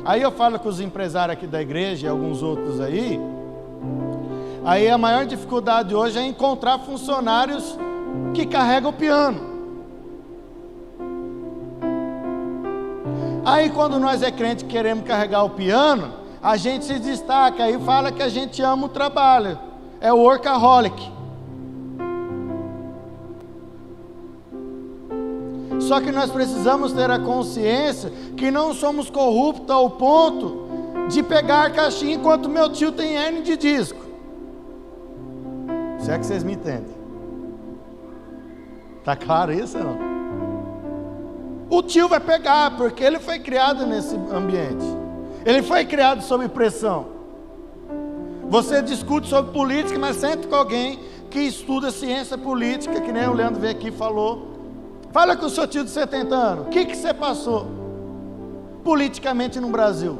Aí eu falo com os empresários aqui da igreja e alguns outros aí a maior dificuldade hoje é encontrar funcionários que carregam o piano. Aí quando nós é crente e queremos carregar o piano, a gente se destaca e fala que a gente ama o trabalho, é o workaholic. Só que nós precisamos ter a consciência que não somos corruptos ao ponto de pegar a caixinha enquanto meu tio tem hernia de disco. Se é que vocês me entendem. Tá claro isso ou não? O tio vai pegar, porque ele foi criado nesse ambiente. Ele foi criado sob pressão. Você discute sobre política, mas senta com alguém que estuda ciência política, que nem o Leandro veio aqui e falou. Fala com o seu tio de 70 anos, o que você passou politicamente no Brasil?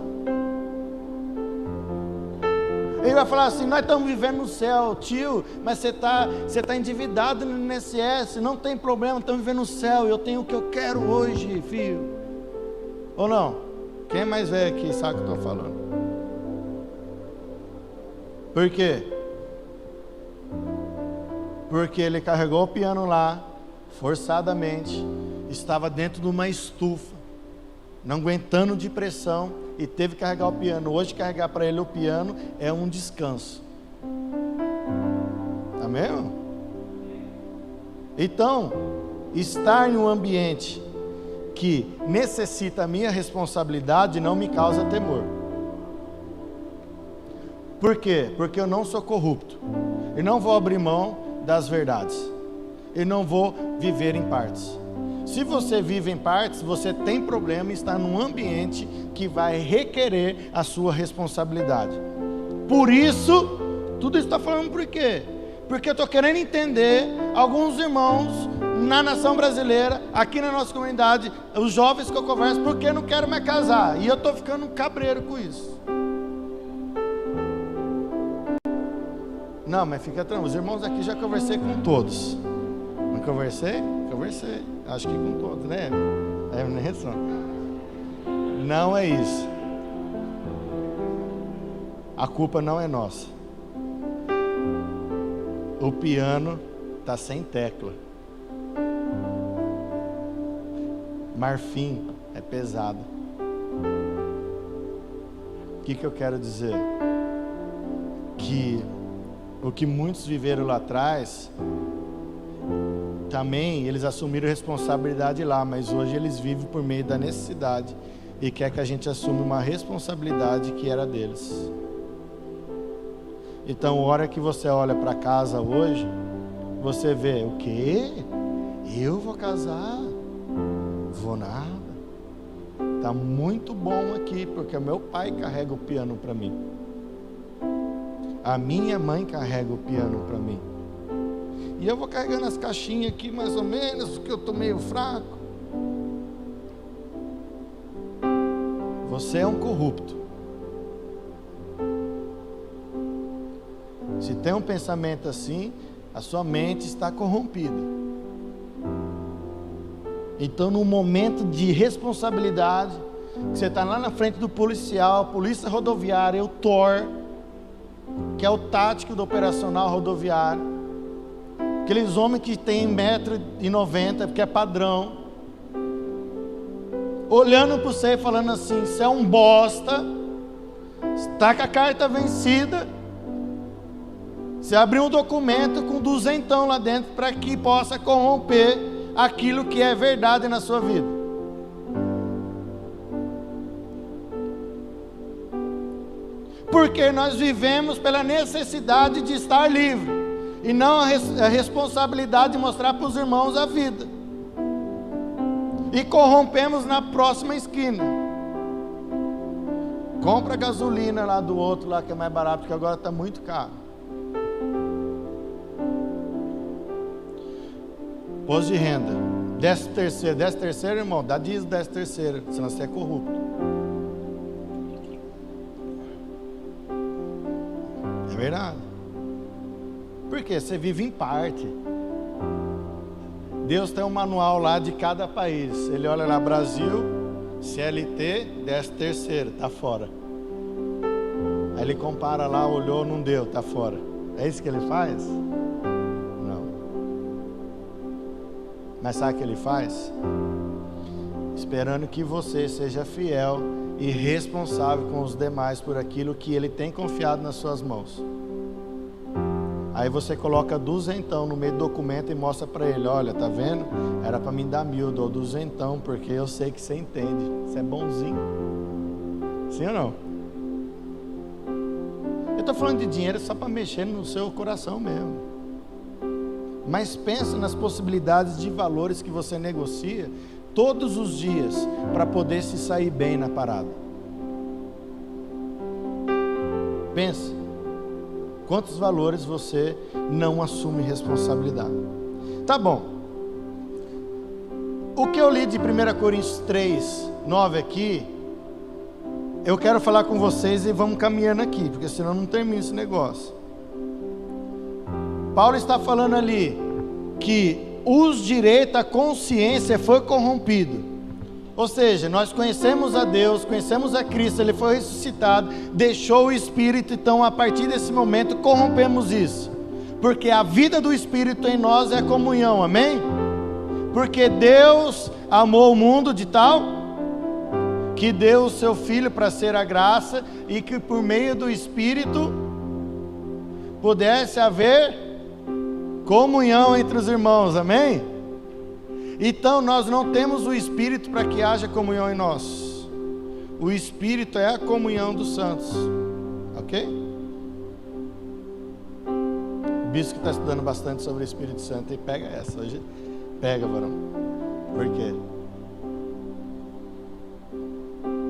Ele vai falar assim: nós estamos vivendo no céu, tio, mas você tá endividado no INSS, não tem problema, estamos vivendo no céu, eu tenho o que eu quero hoje, filho. Ou não? Quem é mais velho aqui sabe o que eu estou falando? Por quê? Porque ele carregou o piano lá, forçadamente, estava dentro de uma estufa, não aguentando de pressão, e teve que carregar o piano. Hoje carregar para ele o piano é um descanso. Amém? Então, estar em um ambiente que necessita a minha responsabilidade não me causa temor. Por quê? Porque eu não sou corrupto, e não vou abrir mão das verdades, e não vou viver em partes. Se você vive em partes, você tem problema em estar num ambiente que vai requerer a sua responsabilidade. Por isso, tudo isso está falando por quê? Porque eu estou querendo entender alguns irmãos na nação brasileira, aqui na nossa comunidade, os jovens que eu converso, porque não quero mais casar, e eu estou ficando cabreiro com isso. Não, mas fica tranquilo, os irmãos aqui já conversei com todos. Não conversei? Conversei, acho que com todos, né? Não é isso. A culpa não é nossa. O piano está sem tecla. Marfim é pesado. O que eu quero dizer? Que o que muitos viveram lá atrás, também eles assumiram responsabilidade lá, mas hoje eles vivem por meio da necessidade e quer que a gente assuma uma responsabilidade que era deles. Então, a hora que você olha para casa hoje, você vê: o quê? Eu vou casar? Vou nada. Tá muito bom aqui, porque meu pai carrega o piano para mim. A minha mãe carrega o piano para mim. E eu vou carregando as caixinhas aqui mais ou menos, porque eu estou meio fraco. Você é um corrupto. Se tem um pensamento assim, a sua mente está corrompida. Então, no momento de responsabilidade, que você está lá na frente do policial, polícia rodoviária, o TOR, que é o tático do operacional rodoviário, aqueles homens que tem 1,90 m, porque é padrão, olhando para você e falando assim: você é um bosta, está com a carta vencida, você abriu um documento com 200 lá dentro para que possa corromper aquilo que é verdade na sua vida. Porque nós vivemos pela necessidade de estar livre, e não a responsabilidade de mostrar para os irmãos a vida. E corrompemos na próxima esquina. Compra gasolina lá do outro, lá que é mais barato, porque agora está muito caro. Imposto de renda, 13º, irmão, dá dízimo 13º, senão você é corrupto. É verdade. Porque você vive em parte. Deus tem um manual lá de cada país. Ele olha lá: Brasil, CLT, 13º, está fora. Aí ele compara lá, olhou, não deu, está fora. É isso que ele faz? Não. Mas sabe o que ele faz? Esperando que você seja fiel e responsável com os demais por aquilo que ele tem confiado nas suas mãos. Aí você coloca 200 no meio do documento e mostra para ele: olha, tá vendo? Era para mim dar 1.000, dou 200, porque eu sei que você entende, você é bonzinho. Sim ou não? Eu estou falando de dinheiro só para mexer no seu coração mesmo. Mas pensa nas possibilidades de valores que você negocia todos os dias para poder se sair bem na parada. Pensa. Quantos valores você não assume responsabilidade? Tá bom. O que eu li de 1 Coríntios 3, 9 aqui, eu quero falar com vocês e vamos caminhando aqui, porque senão não termina esse negócio. Paulo está falando ali que os direitos, a consciência foi corrompido. Ou seja, nós conhecemos a Deus, conhecemos a Cristo, Ele foi ressuscitado, deixou o Espírito, então a partir desse momento corrompemos isso. Porque a vida do Espírito em nós é a comunhão, amém? Porque Deus amou o mundo de tal que deu o seu Filho para ser a graça e que por meio do Espírito pudesse haver comunhão entre os irmãos, amém? Então nós não temos o Espírito para que haja comunhão em nós. O Espírito é a comunhão dos santos, ok? O bispo que está estudando bastante sobre o Espírito Santo, e pega essa hoje, pega, varão. Por quê?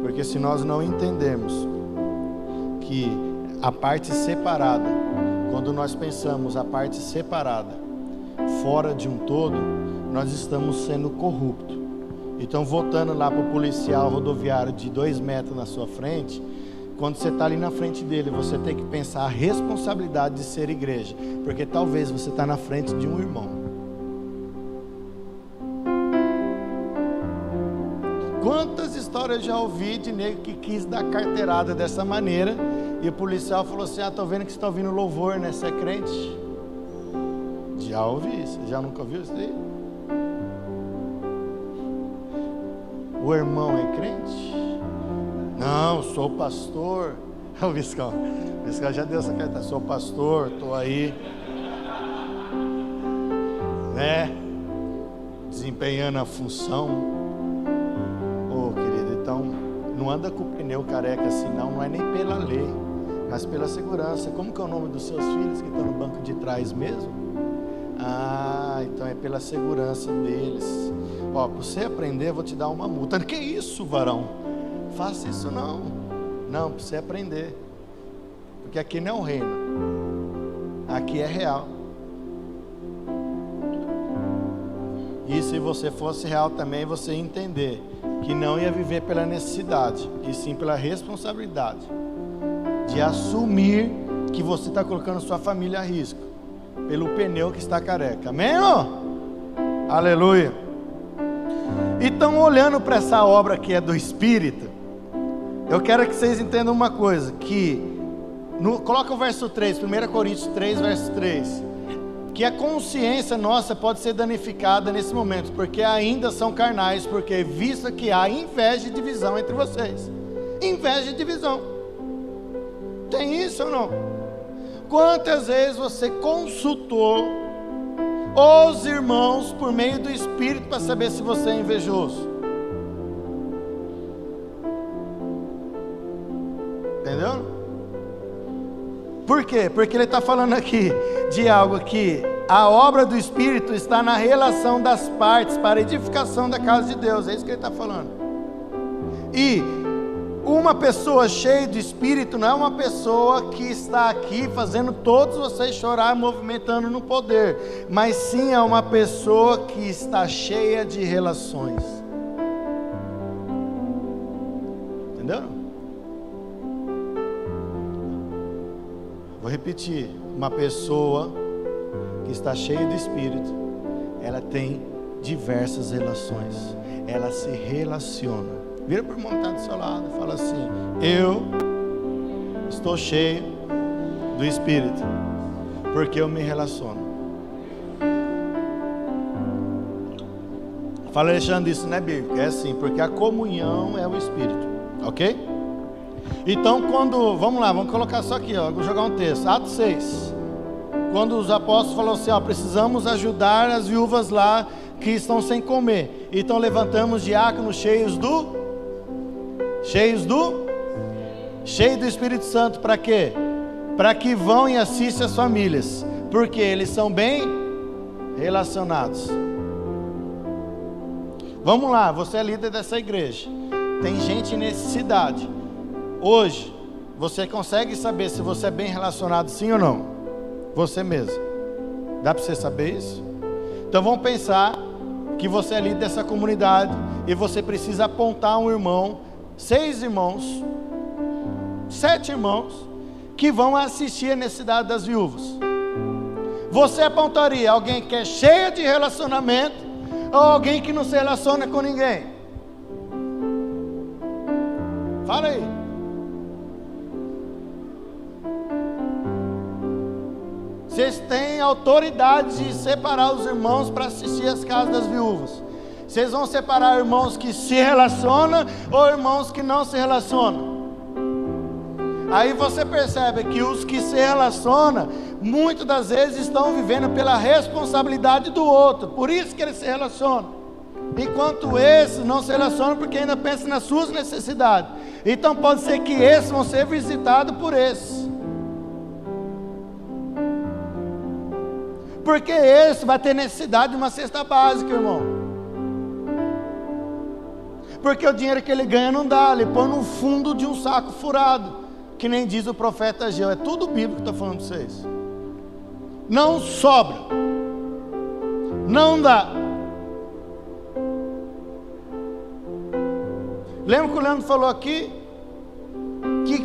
Porque se nós não entendermos que a parte separada, quando nós pensamos a parte separada fora de um todo, nós estamos sendo corruptos. Então, voltando lá para o policial rodoviário de 2 metros na sua frente, quando você está ali na frente dele, você tem que pensar a responsabilidade de ser igreja, porque talvez você está na frente de um irmão. Quantas histórias eu já ouvi de nego que quis dar carteirada dessa maneira, e o policial falou assim: estou vendo que você está ouvindo louvor, né? Você é crente? Já ouvi isso, já nunca ouviu isso daí? O irmão é crente? Não, sou pastor. O Viscão já deu essa carta. Sou pastor, estou aí, né, desempenhando a função. Ô querido, então não anda com o pneu careca assim, não é nem pela lei, mas pela segurança. Como que é o nome dos seus filhos que estão no banco de trás mesmo? Ah, então é pela segurança deles. Ó, para você aprender, eu vou te dar uma multa. Que isso, varão? Faça isso não. Não, para você aprender. Porque aqui não é um reino. Aqui é real. E se você fosse real também, você ia entender que não ia viver pela necessidade, e sim pela responsabilidade de assumir que você está colocando sua família a risco pelo pneu que está careca. Amém? Ó? Aleluia. Então, olhando para essa obra que é do Espírito, eu quero que vocês entendam uma coisa, que coloca o verso 3, 1 Coríntios 3, verso 3, que a consciência nossa pode ser danificada nesse momento, porque ainda são carnais, porque visto que há inveja e divisão entre vocês. Inveja e divisão. Tem isso ou não? Quantas vezes você consultou os irmãos por meio do Espírito para saber se você é invejoso? Entendeu? Por quê? Porque ele está falando aqui de algo que a obra do Espírito está na relação das partes para a edificação da casa de Deus. É isso que ele está falando. E uma pessoa cheia de Espírito não é uma pessoa que está aqui fazendo todos vocês chorar, movimentando no poder, mas sim é uma pessoa que está cheia de relações. Entendeu? Vou repetir. Uma pessoa que está cheia de Espírito, ela tem diversas relações, ela se relaciona. Vira para o irmão que está do seu lado e fala assim: eu estou cheio do Espírito, porque eu me relaciono. Fala, Alexandre, isso não é bíblico. É assim, porque a comunhão é o Espírito, ok? Então quando, vamos lá, vamos colocar só aqui, ó, vou jogar um texto, Atos 6, quando os apóstolos falaram assim, ó, precisamos ajudar as viúvas lá que estão sem comer, então levantamos diáconos cheios do Espírito Santo, para quê? Para que vão e assistam as famílias, porque eles são bem relacionados. Vamos lá, você é líder dessa igreja, tem gente em necessidade. Hoje, você consegue saber se você é bem relacionado, sim ou não? Você mesmo. Dá para você saber isso? Então vamos pensar que você é líder dessa comunidade e você precisa apontar um irmão, 6 irmãos, 7 irmãos que vão assistir a necessidade das viúvas. Você apontaria alguém que é cheio de relacionamento ou alguém que não se relaciona com ninguém? Fala aí. Vocês têm autoridade de separar os irmãos para assistir às casas das viúvas. Vocês vão separar irmãos que se relacionam ou irmãos que não se relacionam. Aí você percebe que os que se relacionam, muitas das vezes estão vivendo pela responsabilidade do outro. Por isso que eles se relacionam. Enquanto esses não se relacionam porque ainda pensam nas suas necessidades. Então pode ser que esses vão ser visitados por esses. Porque esse vai ter necessidade de uma cesta básica, irmão. Porque o dinheiro que ele ganha não dá, ele põe no fundo de um saco furado. Que nem diz o profeta Ageu, é tudo bíblico que eu estou falando para vocês. Não sobra. Não dá. Lembra que o Leandro falou aqui? Que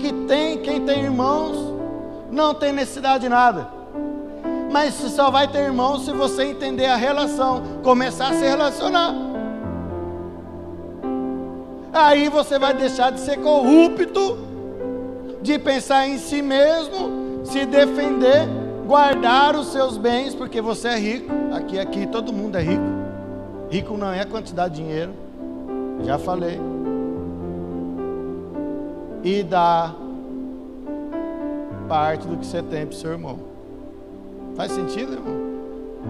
quem tem irmãos não tem necessidade de nada. Mas você só vai ter irmãos se você entender a relação, começar a se relacionar. Aí você vai deixar de ser corrupto, de pensar em si mesmo, se defender, guardar os seus bens, porque você é rico. Aqui todo mundo é rico. Rico não é quantidade de dinheiro, já falei. E dar parte do que você tem para o seu irmão. Faz sentido, irmão?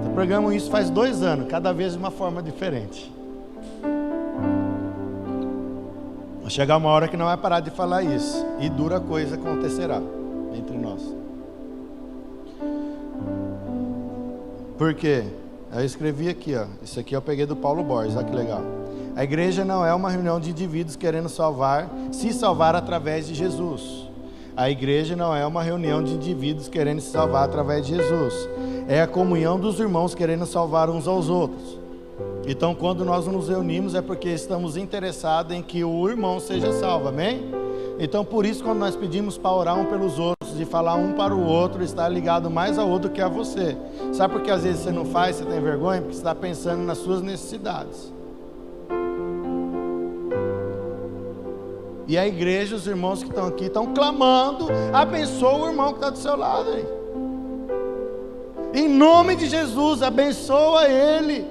Eu programo isso faz 2 anos, cada vez de uma forma diferente. Vai chegar uma hora que não vai parar de falar isso, e dura coisa acontecerá entre nós. Por quê? Eu escrevi aqui, ó. Isso aqui eu peguei do Paulo Borges, olha que legal. A igreja não é uma reunião de indivíduos querendo se salvar através de Jesus. A igreja não é uma reunião de indivíduos querendo se salvar através de Jesus. É a comunhão dos irmãos querendo salvar uns aos outros. Então, quando nós nos reunimos é porque estamos interessados em que o irmão seja salvo, amém? Então, por isso, quando nós pedimos para orar um pelos outros, de falar um para o outro, está ligado mais ao outro que a você. Sabe por que às vezes você não faz, você tem vergonha? Porque você está pensando nas suas necessidades. E a igreja, os irmãos que estão aqui, estão clamando, abençoa o irmão que está do seu lado aí. Em nome de Jesus, abençoa ele.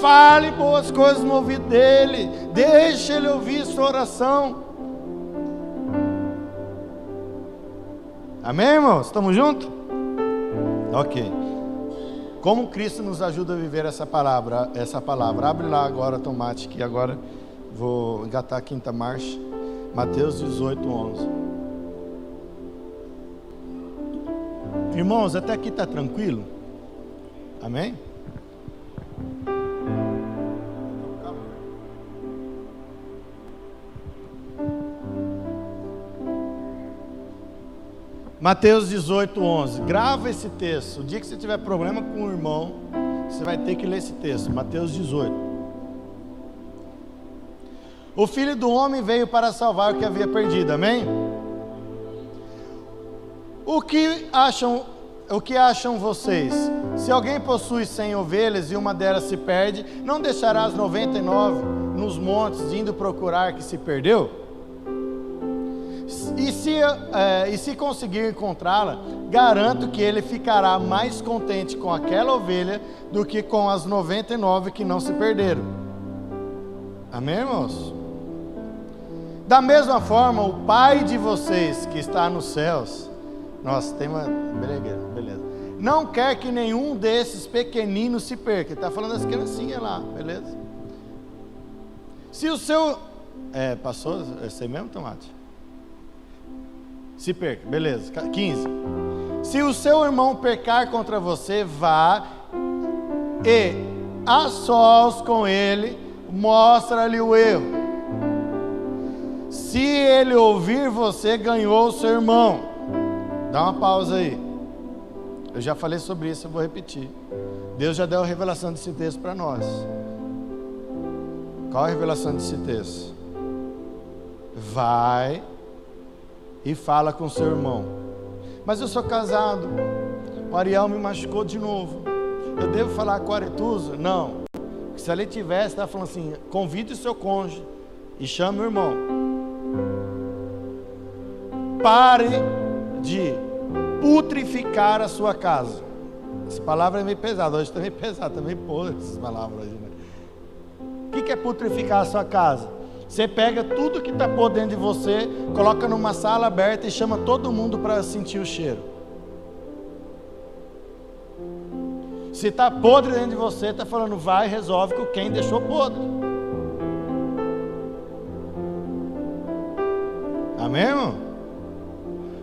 Fale boas coisas no ouvido dele. Deixe ele ouvir sua oração. Amém, irmãos? Estamos juntos? Ok. Como Cristo nos ajuda a viver essa palavra? Abre lá agora, tomate, que agora vou engatar a quinta marcha. Mateus 18, 11. Irmãos, até aqui está tranquilo? Amém? Mateus 18, 11. Grava esse texto. O dia que você tiver problema com o irmão, você vai ter que ler esse texto. Mateus 18. O Filho do Homem veio para salvar o que havia perdido, amém? O que acham vocês? Se alguém possui 100 ovelhas e uma delas se perde, não deixará as 99 nos montes indo procurar que se perdeu? E se conseguir encontrá-la, garanto que ele ficará mais contente com aquela ovelha do que com as 99 que não se perderam. Amém, irmãos? Da mesma forma, o Pai de vocês que está nos céus, nossa, tem uma beleza, não quer que nenhum desses pequeninos se perca. Ele está falando das criancinhas lá, beleza? Se o seu... passou? É isso aí mesmo, tomate? Se perca, beleza. 15. Se o seu irmão pecar contra você, vá e, a sós com ele, mostra-lhe o erro. Se ele ouvir você, ganhou o seu irmão. Dá uma pausa aí. Eu já falei sobre isso, eu vou repetir. Deus já deu a revelação desse texto para nós. Qual a revelação desse texto? Vai e fala com seu irmão. Mas eu sou casado, o Ariel me machucou de novo, eu devo falar com o Aretusa? Não. Se ele tivesse, está falando assim: convide o seu cônjuge e chame o irmão. Pare de putrificar a sua casa. Essa palavra é meio pesada, hoje está meio pesada, também pô essas palavras hoje, né? O que é putrificar a sua casa? Você pega tudo que está por dentro de você, coloca numa sala aberta e chama todo mundo para sentir o cheiro. Se está podre dentro de você, está falando, vai, resolve com quem deixou podre. Amém, irmão?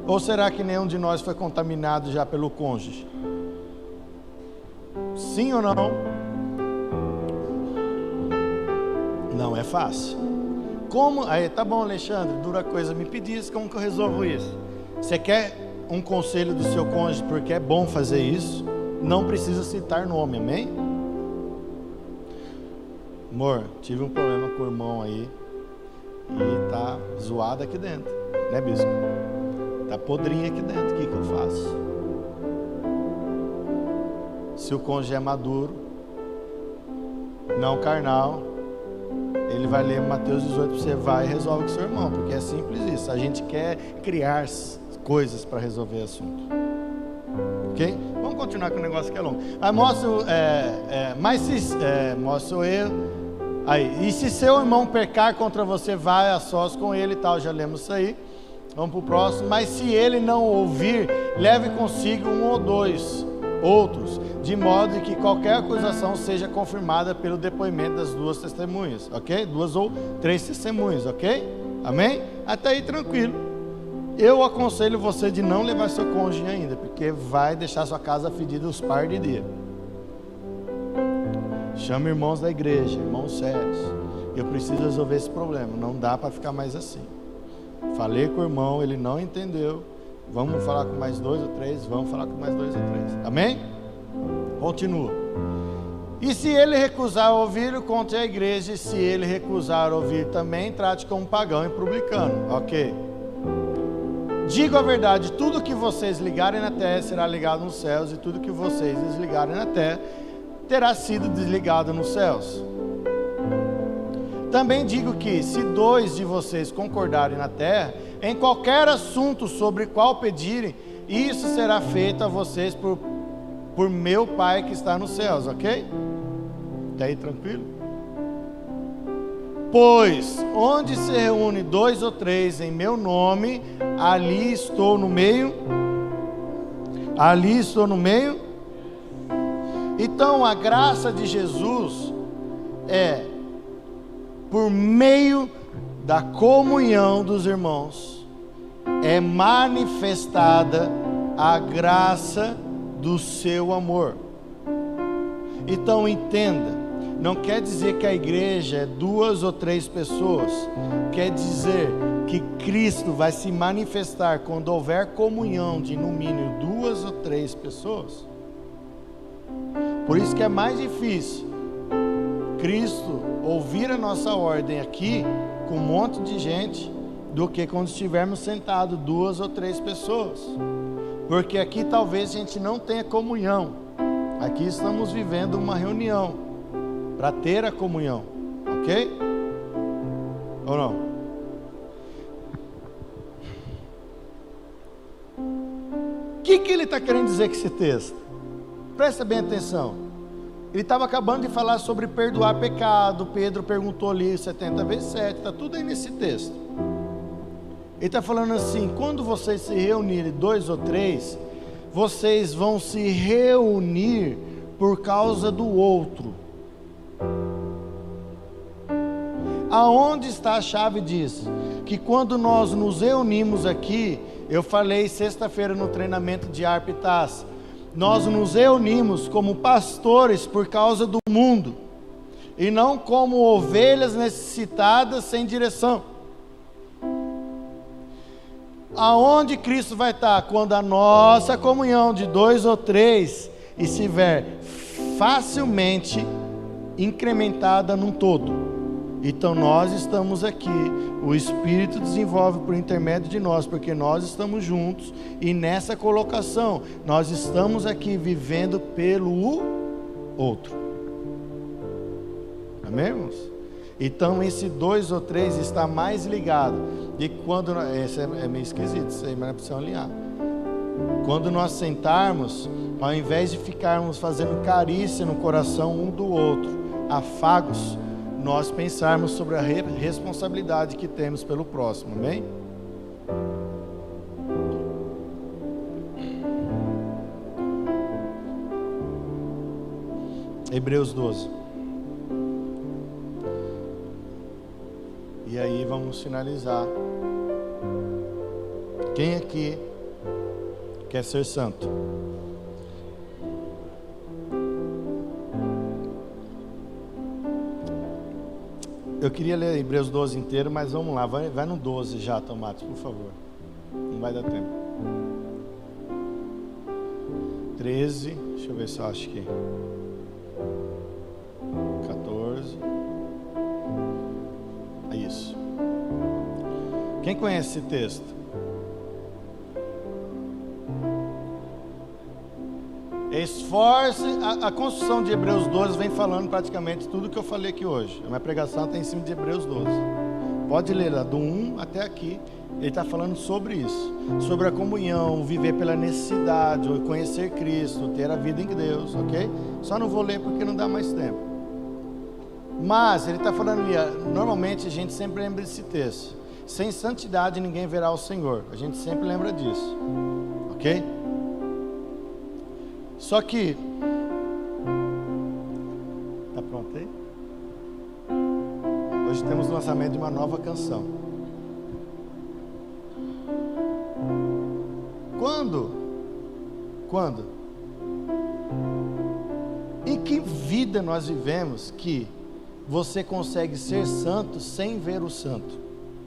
Ou será que nenhum de nós foi contaminado já pelo cônjuge? Sim ou não? Não é fácil. Como? Aí, tá bom, Alexandre, dura coisa me pedisse, como que eu resolvo isso? Você quer um conselho do seu cônjuge porque é bom fazer isso? Não precisa citar nome, amém? Amor, tive um problema com o irmão aí e tá zoado aqui dentro, né, bispo? Tá podrinho aqui dentro, o que eu faço? Se o cônjuge é maduro, não carnal, ele vai ler Mateus 18, você vai e resolve com seu irmão, porque é simples isso. A gente quer criar coisas para resolver o assunto, ok? Vamos continuar com o negócio que é longo. Aí mostra o erro. Aí, e se seu irmão pecar contra você, vai a sós com ele e tal, já lemos isso aí. Vamos para o próximo. Mas se ele não ouvir, leve consigo um ou dois outros, de modo que qualquer acusação seja confirmada pelo depoimento das duas testemunhas, ok? 2 ou 3 testemunhas, ok? Amém? Até aí tranquilo. Eu aconselho você de não levar seu cônjuge ainda, porque vai deixar sua casa fedida os par de dia. Chama irmãos da igreja, irmãos sérios. Eu preciso resolver esse problema, não dá para ficar mais assim. Falei com o irmão, ele não entendeu. Vamos falar com mais 2 ou 3, vamos falar com mais 2 ou 3. Amém? Continua. E se ele recusar ouvir, conte à igreja. E se ele recusar ouvir também, trate como pagão e publicano. Ok? Digo a verdade, tudo que vocês ligarem na terra será ligado nos céus, e tudo que vocês desligarem na terra terá sido desligado nos céus. Também digo que, se 2 de vocês concordarem na terra, em qualquer assunto sobre qual pedirem, isso será feito a vocês por meu Pai que está nos céus, ok? Está aí tranquilo? Pois, onde se reúne 2 ou 3 em meu nome, ali estou no meio. Ali estou no meio. Então, a graça de Jesus é por meio da comunhão dos irmãos, é manifestada a graça do seu amor. Então entenda, não quer dizer que a igreja é 2 ou 3 pessoas, quer dizer que Cristo vai se manifestar quando houver comunhão de no mínimo 2 ou 3 pessoas. Por isso que é mais difícil Cristo ouvir a nossa ordem aqui com um monte de gente do que quando estivermos sentados 2 ou 3 pessoas, porque aqui talvez a gente não tenha comunhão. Aqui estamos vivendo uma reunião para ter a comunhão, ok? Ou não? O que ele está querendo dizer com esse texto? Presta bem atenção. Ele estava acabando de falar sobre perdoar pecado. Pedro perguntou ali 70 vezes 7, está tudo aí nesse texto. Ele está falando assim: quando vocês se reunirem 2 ou 3, vocês vão se reunir por causa do outro. Aonde está a chave disso? Que quando nós nos reunimos aqui, eu falei sexta-feira no treinamento de harpa e taça, nós nos reunimos como pastores por causa do mundo, e não como ovelhas necessitadas sem direção. Aonde Cristo vai estar? Quando a nossa comunhão de 2 ou 3 estiver facilmente incrementada num todo. Então nós estamos aqui, o Espírito desenvolve por intermédio de nós, porque nós estamos juntos, e nessa colocação, nós estamos aqui vivendo pelo outro. Amém, irmãos? Então esse 2 ou 3 está mais ligado. E quando, esse é meio esquisito, isso aí, mas é para você alinhar. Quando nós sentarmos, ao invés de ficarmos fazendo carícia no coração um do outro, afagos, nós pensarmos sobre a responsabilidade que temos pelo próximo, amém? Hebreus 12. E aí vamos finalizar. Quem aqui quer ser santo? Eu queria ler Hebreus 12 inteiro, mas vamos lá, vai no 12 já, Tomates, por favor. Não vai dar tempo. 13, deixa eu ver se eu acho que 14. É isso. Quem conhece esse texto? Esforce, a construção de Hebreus 12 vem falando praticamente tudo que eu falei aqui hoje. A minha pregação está em cima de Hebreus 12. Pode ler lá, do 1 até aqui. Ele está falando sobre isso. Sobre a comunhão, viver pela necessidade, conhecer Cristo, ter a vida em Deus, ok? Só não vou ler porque não dá mais tempo. Mas ele está falando ali, normalmente a gente sempre lembra desse texto. Sem santidade ninguém verá o Senhor. A gente sempre lembra disso, ok? Só que, tá pronto aí? Hoje temos o lançamento de uma nova canção. Quando? Em que vida nós vivemos que você consegue ser santo sem ver o santo?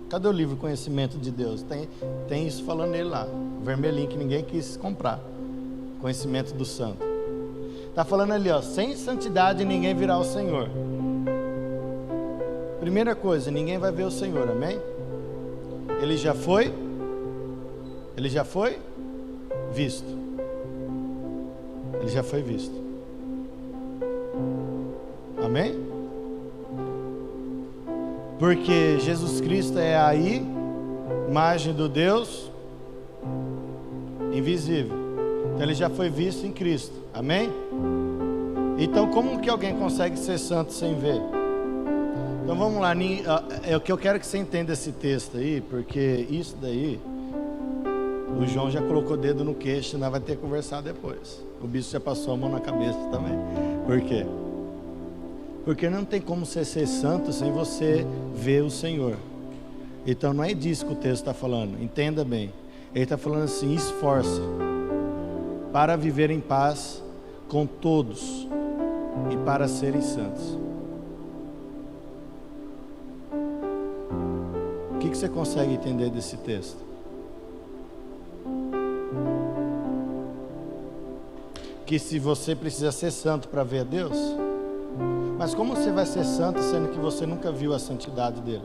Cadê o livro Conhecimento de Deus? Tem isso falando nele lá, vermelhinho que ninguém quis comprar. Conhecimento do santo. Está falando ali, ó, sem santidade ninguém virá ao Senhor. Primeira coisa, ninguém vai ver o Senhor, amém? Ele já foi visto. Ele já foi visto. Amém? Porque Jesus Cristo é a imagem do Deus invisível. Então ele já foi visto em Cristo, amém? Então como que alguém consegue ser santo sem ver? Então vamos lá, é o que eu quero que você entenda esse texto aí, porque isso daí, o João já colocou o dedo no queixo, nós vamos ter que conversar depois. O bicho já passou a mão na cabeça também. Por quê? Porque não tem como você ser santo sem você ver o Senhor. Então não é disso que o texto está falando, entenda bem. Ele está falando assim, esforça para viver em paz com todos e para serem santos. O que você consegue entender desse texto? Que se você precisa ser santo para ver a Deus, mas como você vai ser santo sendo que você nunca viu a santidade dele?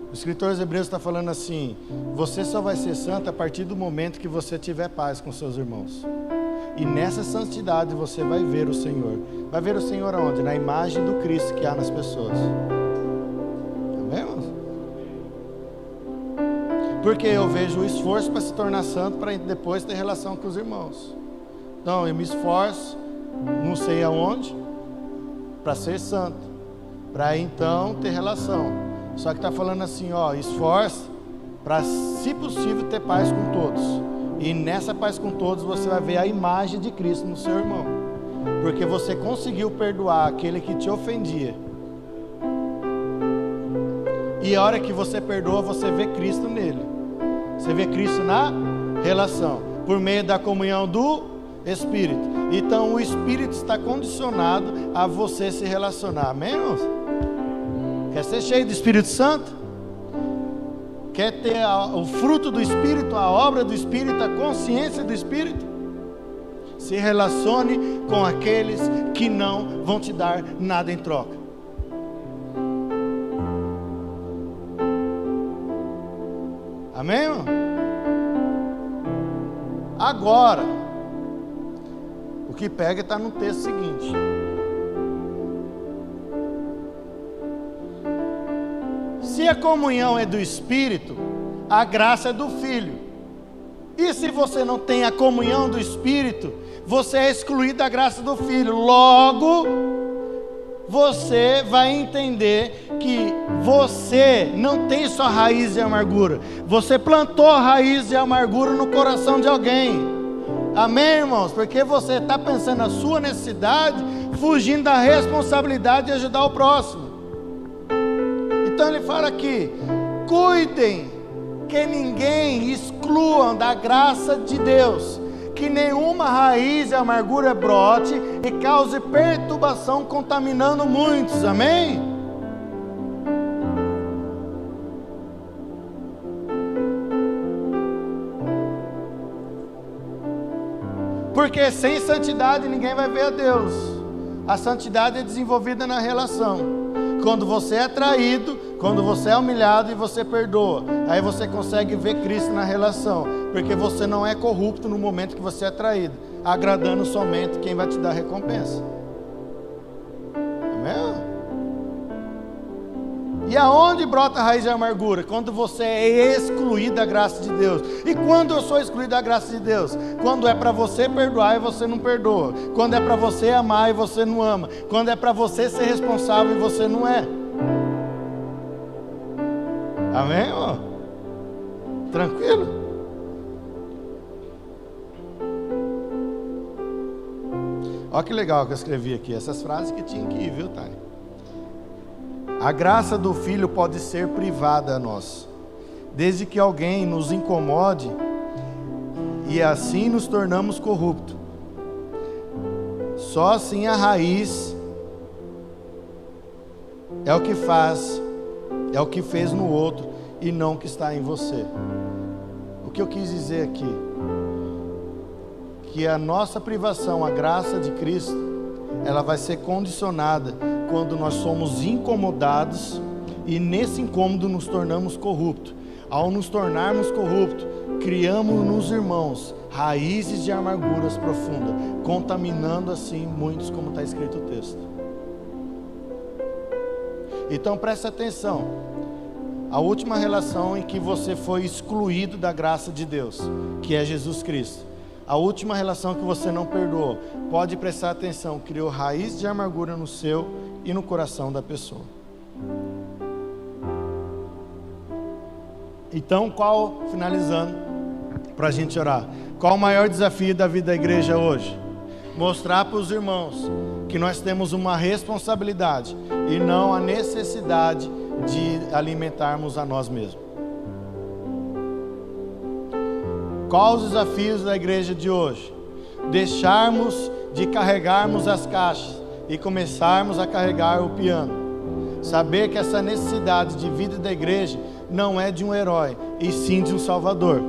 O escritor aos Hebreus está falando assim: você só vai ser santo a partir do momento que você tiver paz com seus irmãos. E nessa santidade você vai ver o Senhor. Vai ver o Senhor aonde? Na imagem do Cristo que há nas pessoas. Amém, irmãos? Porque eu vejo o esforço para se tornar santo, para depois ter relação com os irmãos. Então eu me esforço, não sei aonde, para ser santo, para então ter relação. Só que está falando assim, ó, esforce para, se possível, ter paz com todos. E nessa paz com todos você vai ver a imagem de Cristo no seu irmão. Porque você conseguiu perdoar aquele que te ofendia. E a hora que você perdoa, você vê Cristo nele. Você vê Cristo na relação, por meio da comunhão do Espírito. Então o Espírito está condicionado a você se relacionar. Amém, irmãos? Quer ser cheio do Espírito Santo? Quer ter o fruto do Espírito, a obra do Espírito, a consciência do Espírito? Se relacione com aqueles que não vão te dar nada em troca. Amém, irmão? Agora, o que pega está no texto seguinte. Se a comunhão é do Espírito, a graça é do Filho. E se você não tem a comunhão do Espírito, você é excluído da graça do Filho. Logo, você vai entender que você não tem só raiz de amargura. Você plantou a raiz de amargura no coração de alguém. Amém, irmãos? Porque você está pensando na sua necessidade, fugindo da responsabilidade de ajudar o próximo. Então ele fala aqui: cuidem que ninguém excluam da graça de Deus, que nenhuma raiz de amargura brote e cause perturbação, contaminando muitos. Amém? Porque sem santidade ninguém vai ver a Deus. A santidade é desenvolvida na relação. Quando você é traído, quando você é humilhado e você perdoa, aí você consegue ver Cristo na relação, porque você não é corrupto no momento que você é traído, agradando somente quem vai te dar recompensa. Amém? E aonde brota a raiz de amargura? Quando você é excluído da graça de Deus. E quando eu sou excluído da graça de Deus? Quando é para você perdoar e você não perdoa. Quando é para você amar e você não ama. Quando é para você ser responsável e você não é. Amém, irmão? Tranquilo? Olha que legal que eu escrevi aqui. Essas frases que tinha que ir, viu, Tânia? A graça do Filho pode ser privada a nós, desde que alguém nos incomode, e assim nos tornamos corruptos. Só assim a raiz é o que faz, é o que fez no outro e não o que está em você. O que eu quis dizer aqui? Que a nossa privação, a graça de Cristo, ela vai ser condicionada quando nós somos incomodados e nesse incômodo nos tornamos corruptos. Ao nos tornarmos corruptos, criamos nos irmãos raízes de amarguras profundas, contaminando assim muitos, como está escrito o texto. Então preste atenção, a última relação em que você foi excluído da graça de Deus, que é Jesus Cristo, a última relação que você não perdoou, pode prestar atenção, criou raiz de amargura no seu e no coração da pessoa. Então, finalizando, para a gente orar, qual o maior desafio da vida da igreja hoje? Mostrar para os irmãos que nós temos uma responsabilidade e não a necessidade de alimentarmos a nós mesmos. Quais os desafios da igreja de hoje? Deixarmos de carregarmos as caixas e começarmos a carregar o piano. Saber que essa necessidade de vida da igreja não é de um herói, e sim de um Salvador.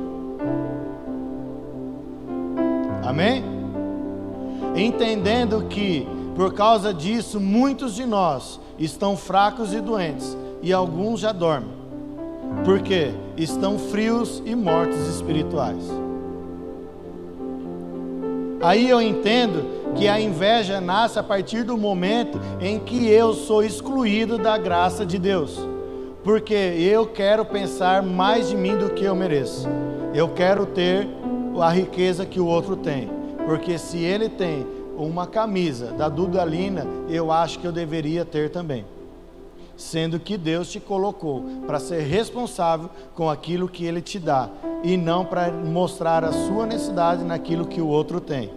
Amém? Entendendo que, por causa disso, muitos de nós estão fracos e doentes, e alguns já dormem. Porque estão frios e mortos espirituais. Aí eu entendo que a inveja nasce a partir do momento em que eu sou excluído da graça de Deus. Porque eu quero pensar mais de mim do que eu mereço. Eu quero ter a riqueza que o outro tem. Porque se ele tem uma camisa da Dudalina, eu acho que eu deveria ter também. Sendo que Deus te colocou para ser responsável com aquilo que Ele te dá, e não para mostrar a sua necessidade naquilo que o outro tem.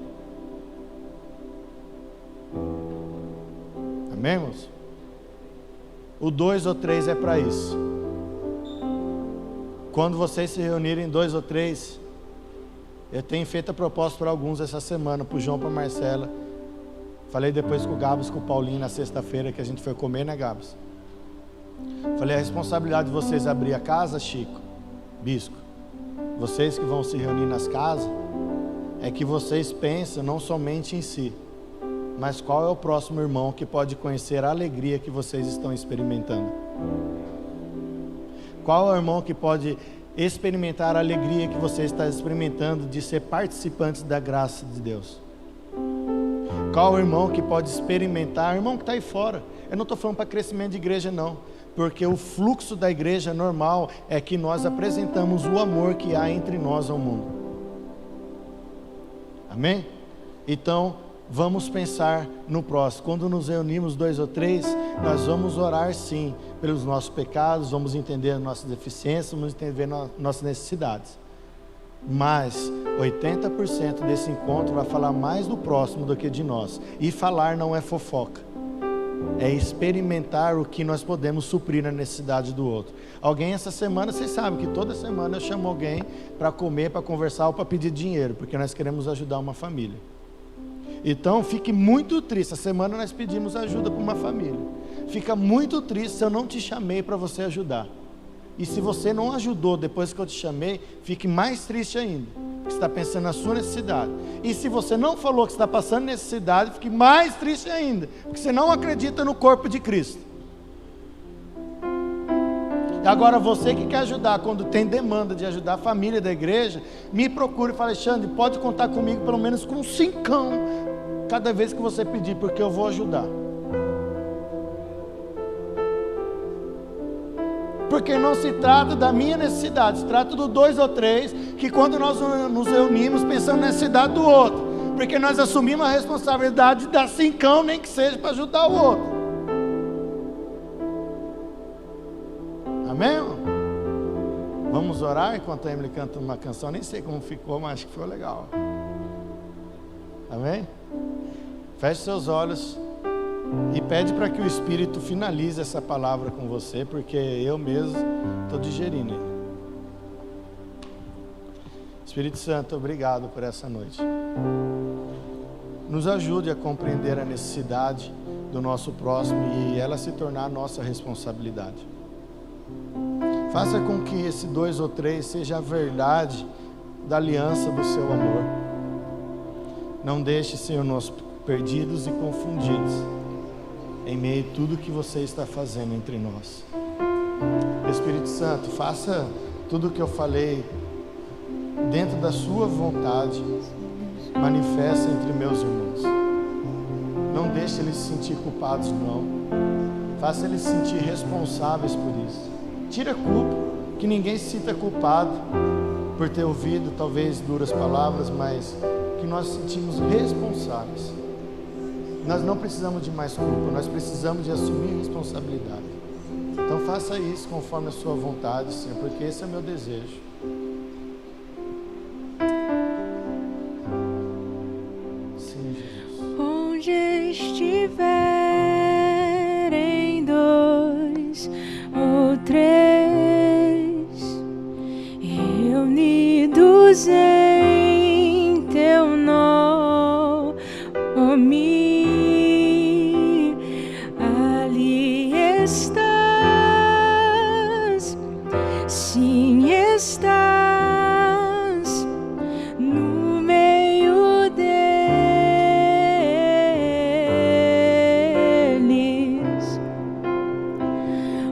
Amém, irmãos? O 2 ou 3 é para isso. Quando vocês se reunirem 2 ou 3, eu tenho feito a proposta para alguns essa semana, para o João, para a Marcela. Falei depois com o Gabs, com o Paulinho na sexta-feira que a gente foi comer, né, Gabs? Falei, a responsabilidade de vocês abrir a casa, Chico, bispo, vocês que vão se reunir nas casas, é que vocês pensam não somente em si, mas qual é o próximo irmão que pode conhecer a alegria que vocês estão experimentando? Qual é o irmão que pode experimentar a alegria que você está experimentando de ser participantes da graça de Deus? Qual é o irmão que pode experimentar? O irmão que está aí fora. Eu não estou falando para crescimento de igreja não, porque o fluxo da igreja normal é que nós apresentamos o amor que há entre nós ao mundo. Amém? Então, vamos pensar no próximo. Quando nos reunimos 2 ou 3, nós vamos orar sim pelos nossos pecados, vamos entender as nossas deficiências, vamos entender nossas necessidades. Mas 80% desse encontro vai falar mais do próximo do que de nós. E falar não é fofoca, é experimentar o que nós podemos suprir na necessidade do outro. Alguém essa semana, vocês sabem que toda semana eu chamo alguém para comer, para conversar ou para pedir dinheiro, porque nós queremos ajudar uma família. Então fique muito triste, essa semana nós pedimos ajuda para uma família. Fica muito triste se eu não te chamei para você ajudar. E se você não ajudou depois que eu te chamei, fique mais triste ainda, porque você está pensando na sua necessidade. E se você não falou que está passando necessidade, fique mais triste ainda, porque você não acredita no corpo de Cristo. E agora você que quer ajudar, quando tem demanda de ajudar a família da igreja, me procure e fala: Alexandre, pode contar comigo pelo menos com 5 cada vez que você pedir, porque eu vou ajudar. Porque não se trata da minha necessidade, se trata do 2 ou 3, que quando nós nos reunimos pensamos na necessidade do outro, porque nós assumimos a responsabilidade de dar 5, nem que seja para ajudar o outro. Amém? Vamos orar enquanto a Emily canta uma canção, nem sei como ficou, mas acho que foi legal. Amém? Feche seus olhos e pede para que o Espírito finalize essa palavra com você, porque eu mesmo estou digerindo. Espírito Santo, obrigado por essa noite. Nos ajude a compreender a necessidade do nosso próximo e ela se tornar nossa responsabilidade. Faça com que esse 2 ou 3 seja a verdade da aliança do seu amor. Não deixe, Senhor, nós perdidos e confundidos em meio a tudo que você está fazendo entre nós. Espírito Santo, faça tudo o que eu falei dentro da sua vontade, manifesta entre meus irmãos. Não deixe eles se sentir culpados não, faça eles se sentir responsáveis por isso. Tira a culpa, que ninguém se sinta culpado por ter ouvido talvez duras palavras, mas que nós sentimos responsáveis. Nós não precisamos de mais culpa, nós precisamos de assumir responsabilidade. Então faça isso conforme a sua vontade, Senhor, porque esse é o meu desejo. Sim, Jesus. Onde estiverem 2 ou 3 reunidos em teu nome, ali estás, sim estás no meio deles.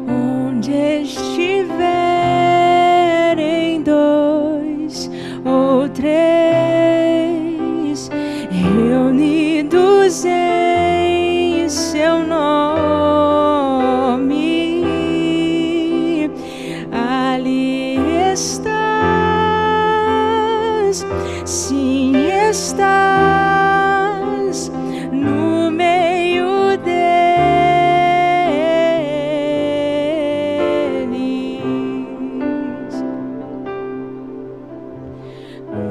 Onde estiverem 2 ou 3 reunidos em seu nome, ali estás, sim estás no meio deles.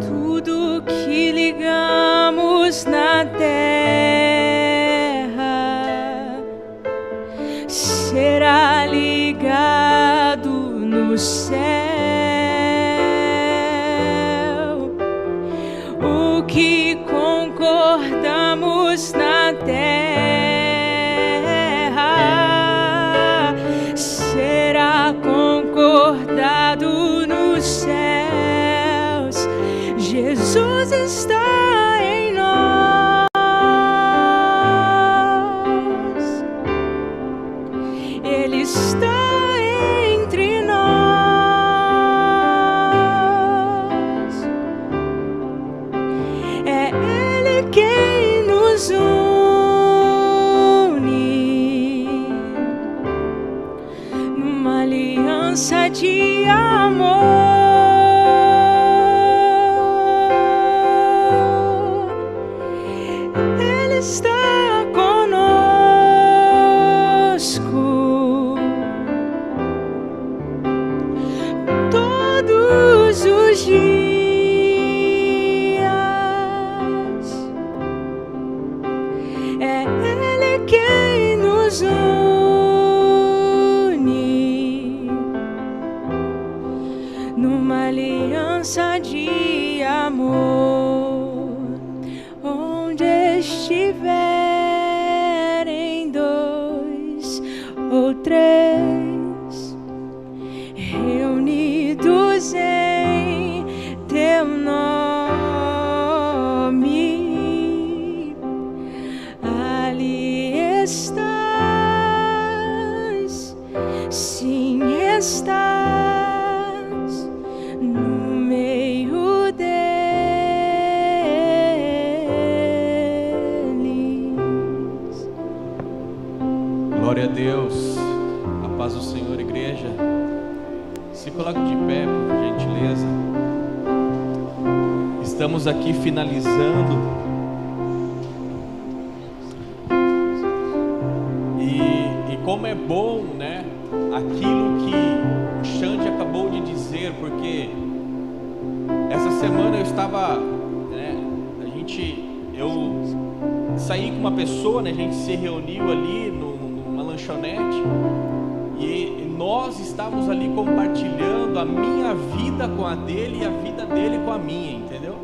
Tudo que ligamos na terra será ligado no céu. O que concordamos na terra será concordado no céu. é Ele quem nos une numa aliança de amor. Onde estiverem dois ou três reunidos em teu nome, ali estás, sim estás no meio deles. Glória a Deus. A paz do Senhor, igreja. Se coloque de pé, por gentileza. Estamos aqui finalizando. E como é bom, né? Aquilo que o Xande acabou de dizer, porque essa semana eu estava, né? Eu saí com uma pessoa, né? A gente se reuniu ali numa lanchonete. E nós estávamos ali compartilhando a minha vida com a dele e a vida dele com a minha, entendeu?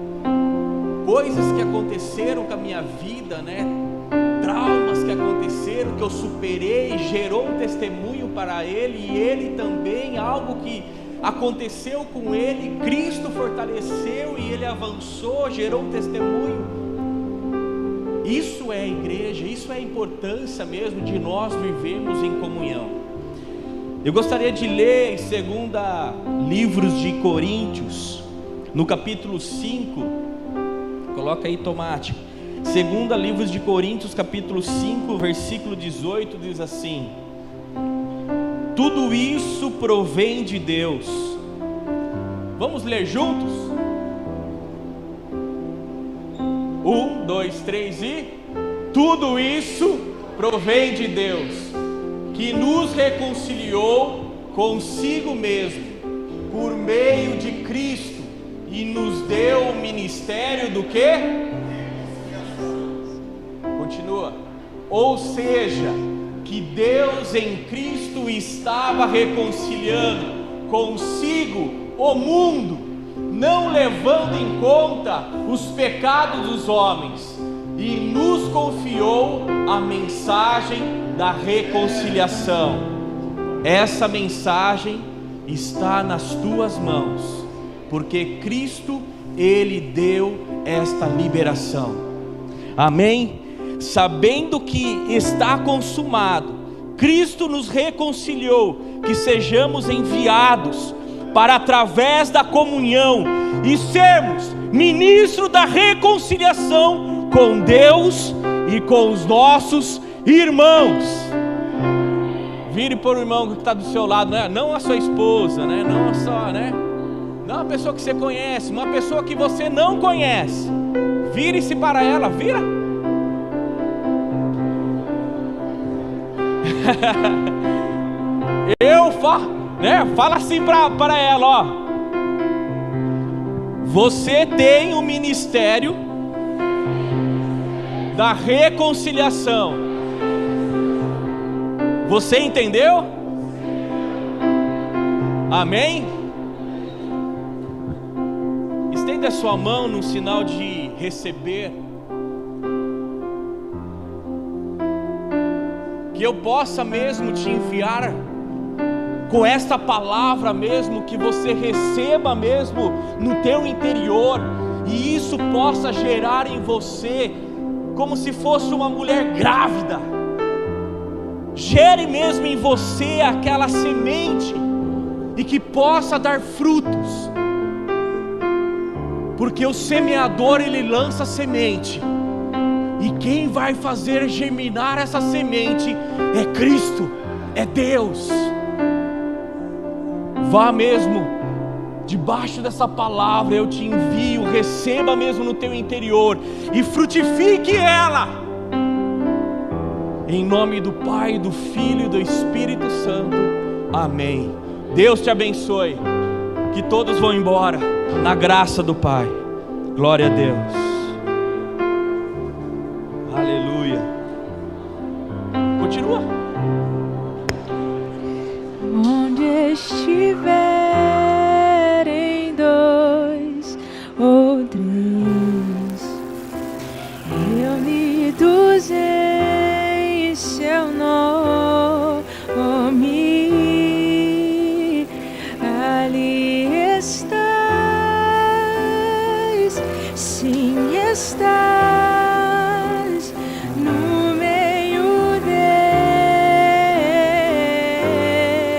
Coisas que aconteceram com a minha vida, né? Traumas que aconteceram, que eu superei, gerou um testemunho para ele, e ele também, algo que aconteceu com ele, Cristo fortaleceu e ele avançou, gerou um testemunho. Isso é a igreja, isso é a importância mesmo de nós vivermos em comunhão. Eu gostaria de ler em 2 Livros de Coríntios, no capítulo 5, coloca aí Tomate, 2 Livros de Coríntios, capítulo 5, versículo 18, diz assim: tudo isso provém de Deus. Vamos ler juntos? 1, 2, 3 e... tudo isso provém de Deus, que nos reconciliou consigo mesmo, por meio de Cristo, e nos deu o ministério do quê? Continua. Ou seja, que Deus em Cristo estava reconciliando consigo o mundo, não levando em conta os pecados dos homens, e nos confiou a mensagem da reconciliação. Essa mensagem está nas tuas mãos, porque Cristo, Ele deu esta liberação. Amém? Sabendo que está consumado, Cristo nos reconciliou, que sejamos enviados para, através da comunhão, e sermos ministros da reconciliação com Deus e com os nossos irmãos. Vire para o irmão que está do seu lado, né? Não a sua esposa, né? Não a sua, né? Não a pessoa que você conhece, uma pessoa que você não conhece. Vire-se para ela, vira. Fala assim para ela, ó. Você tem o ministério da reconciliação. Você entendeu? Amém? Estenda a sua mão no sinal de receber. Que eu possa mesmo te enviar com esta palavra mesmo, que você receba mesmo no teu interior, e isso possa gerar em você, como se fosse uma mulher grávida, gere mesmo em você aquela semente, e que possa dar frutos, porque o semeador ele lança semente, e quem vai fazer germinar essa semente é Cristo, é Deus. Vá mesmo, debaixo dessa palavra eu te envio, receba mesmo no teu interior, e frutifique ela, em nome do Pai, do Filho e do Espírito Santo, amém. Deus te abençoe, que todos vão embora, na graça do Pai, glória a Deus, aleluia. Continua. Onde estiver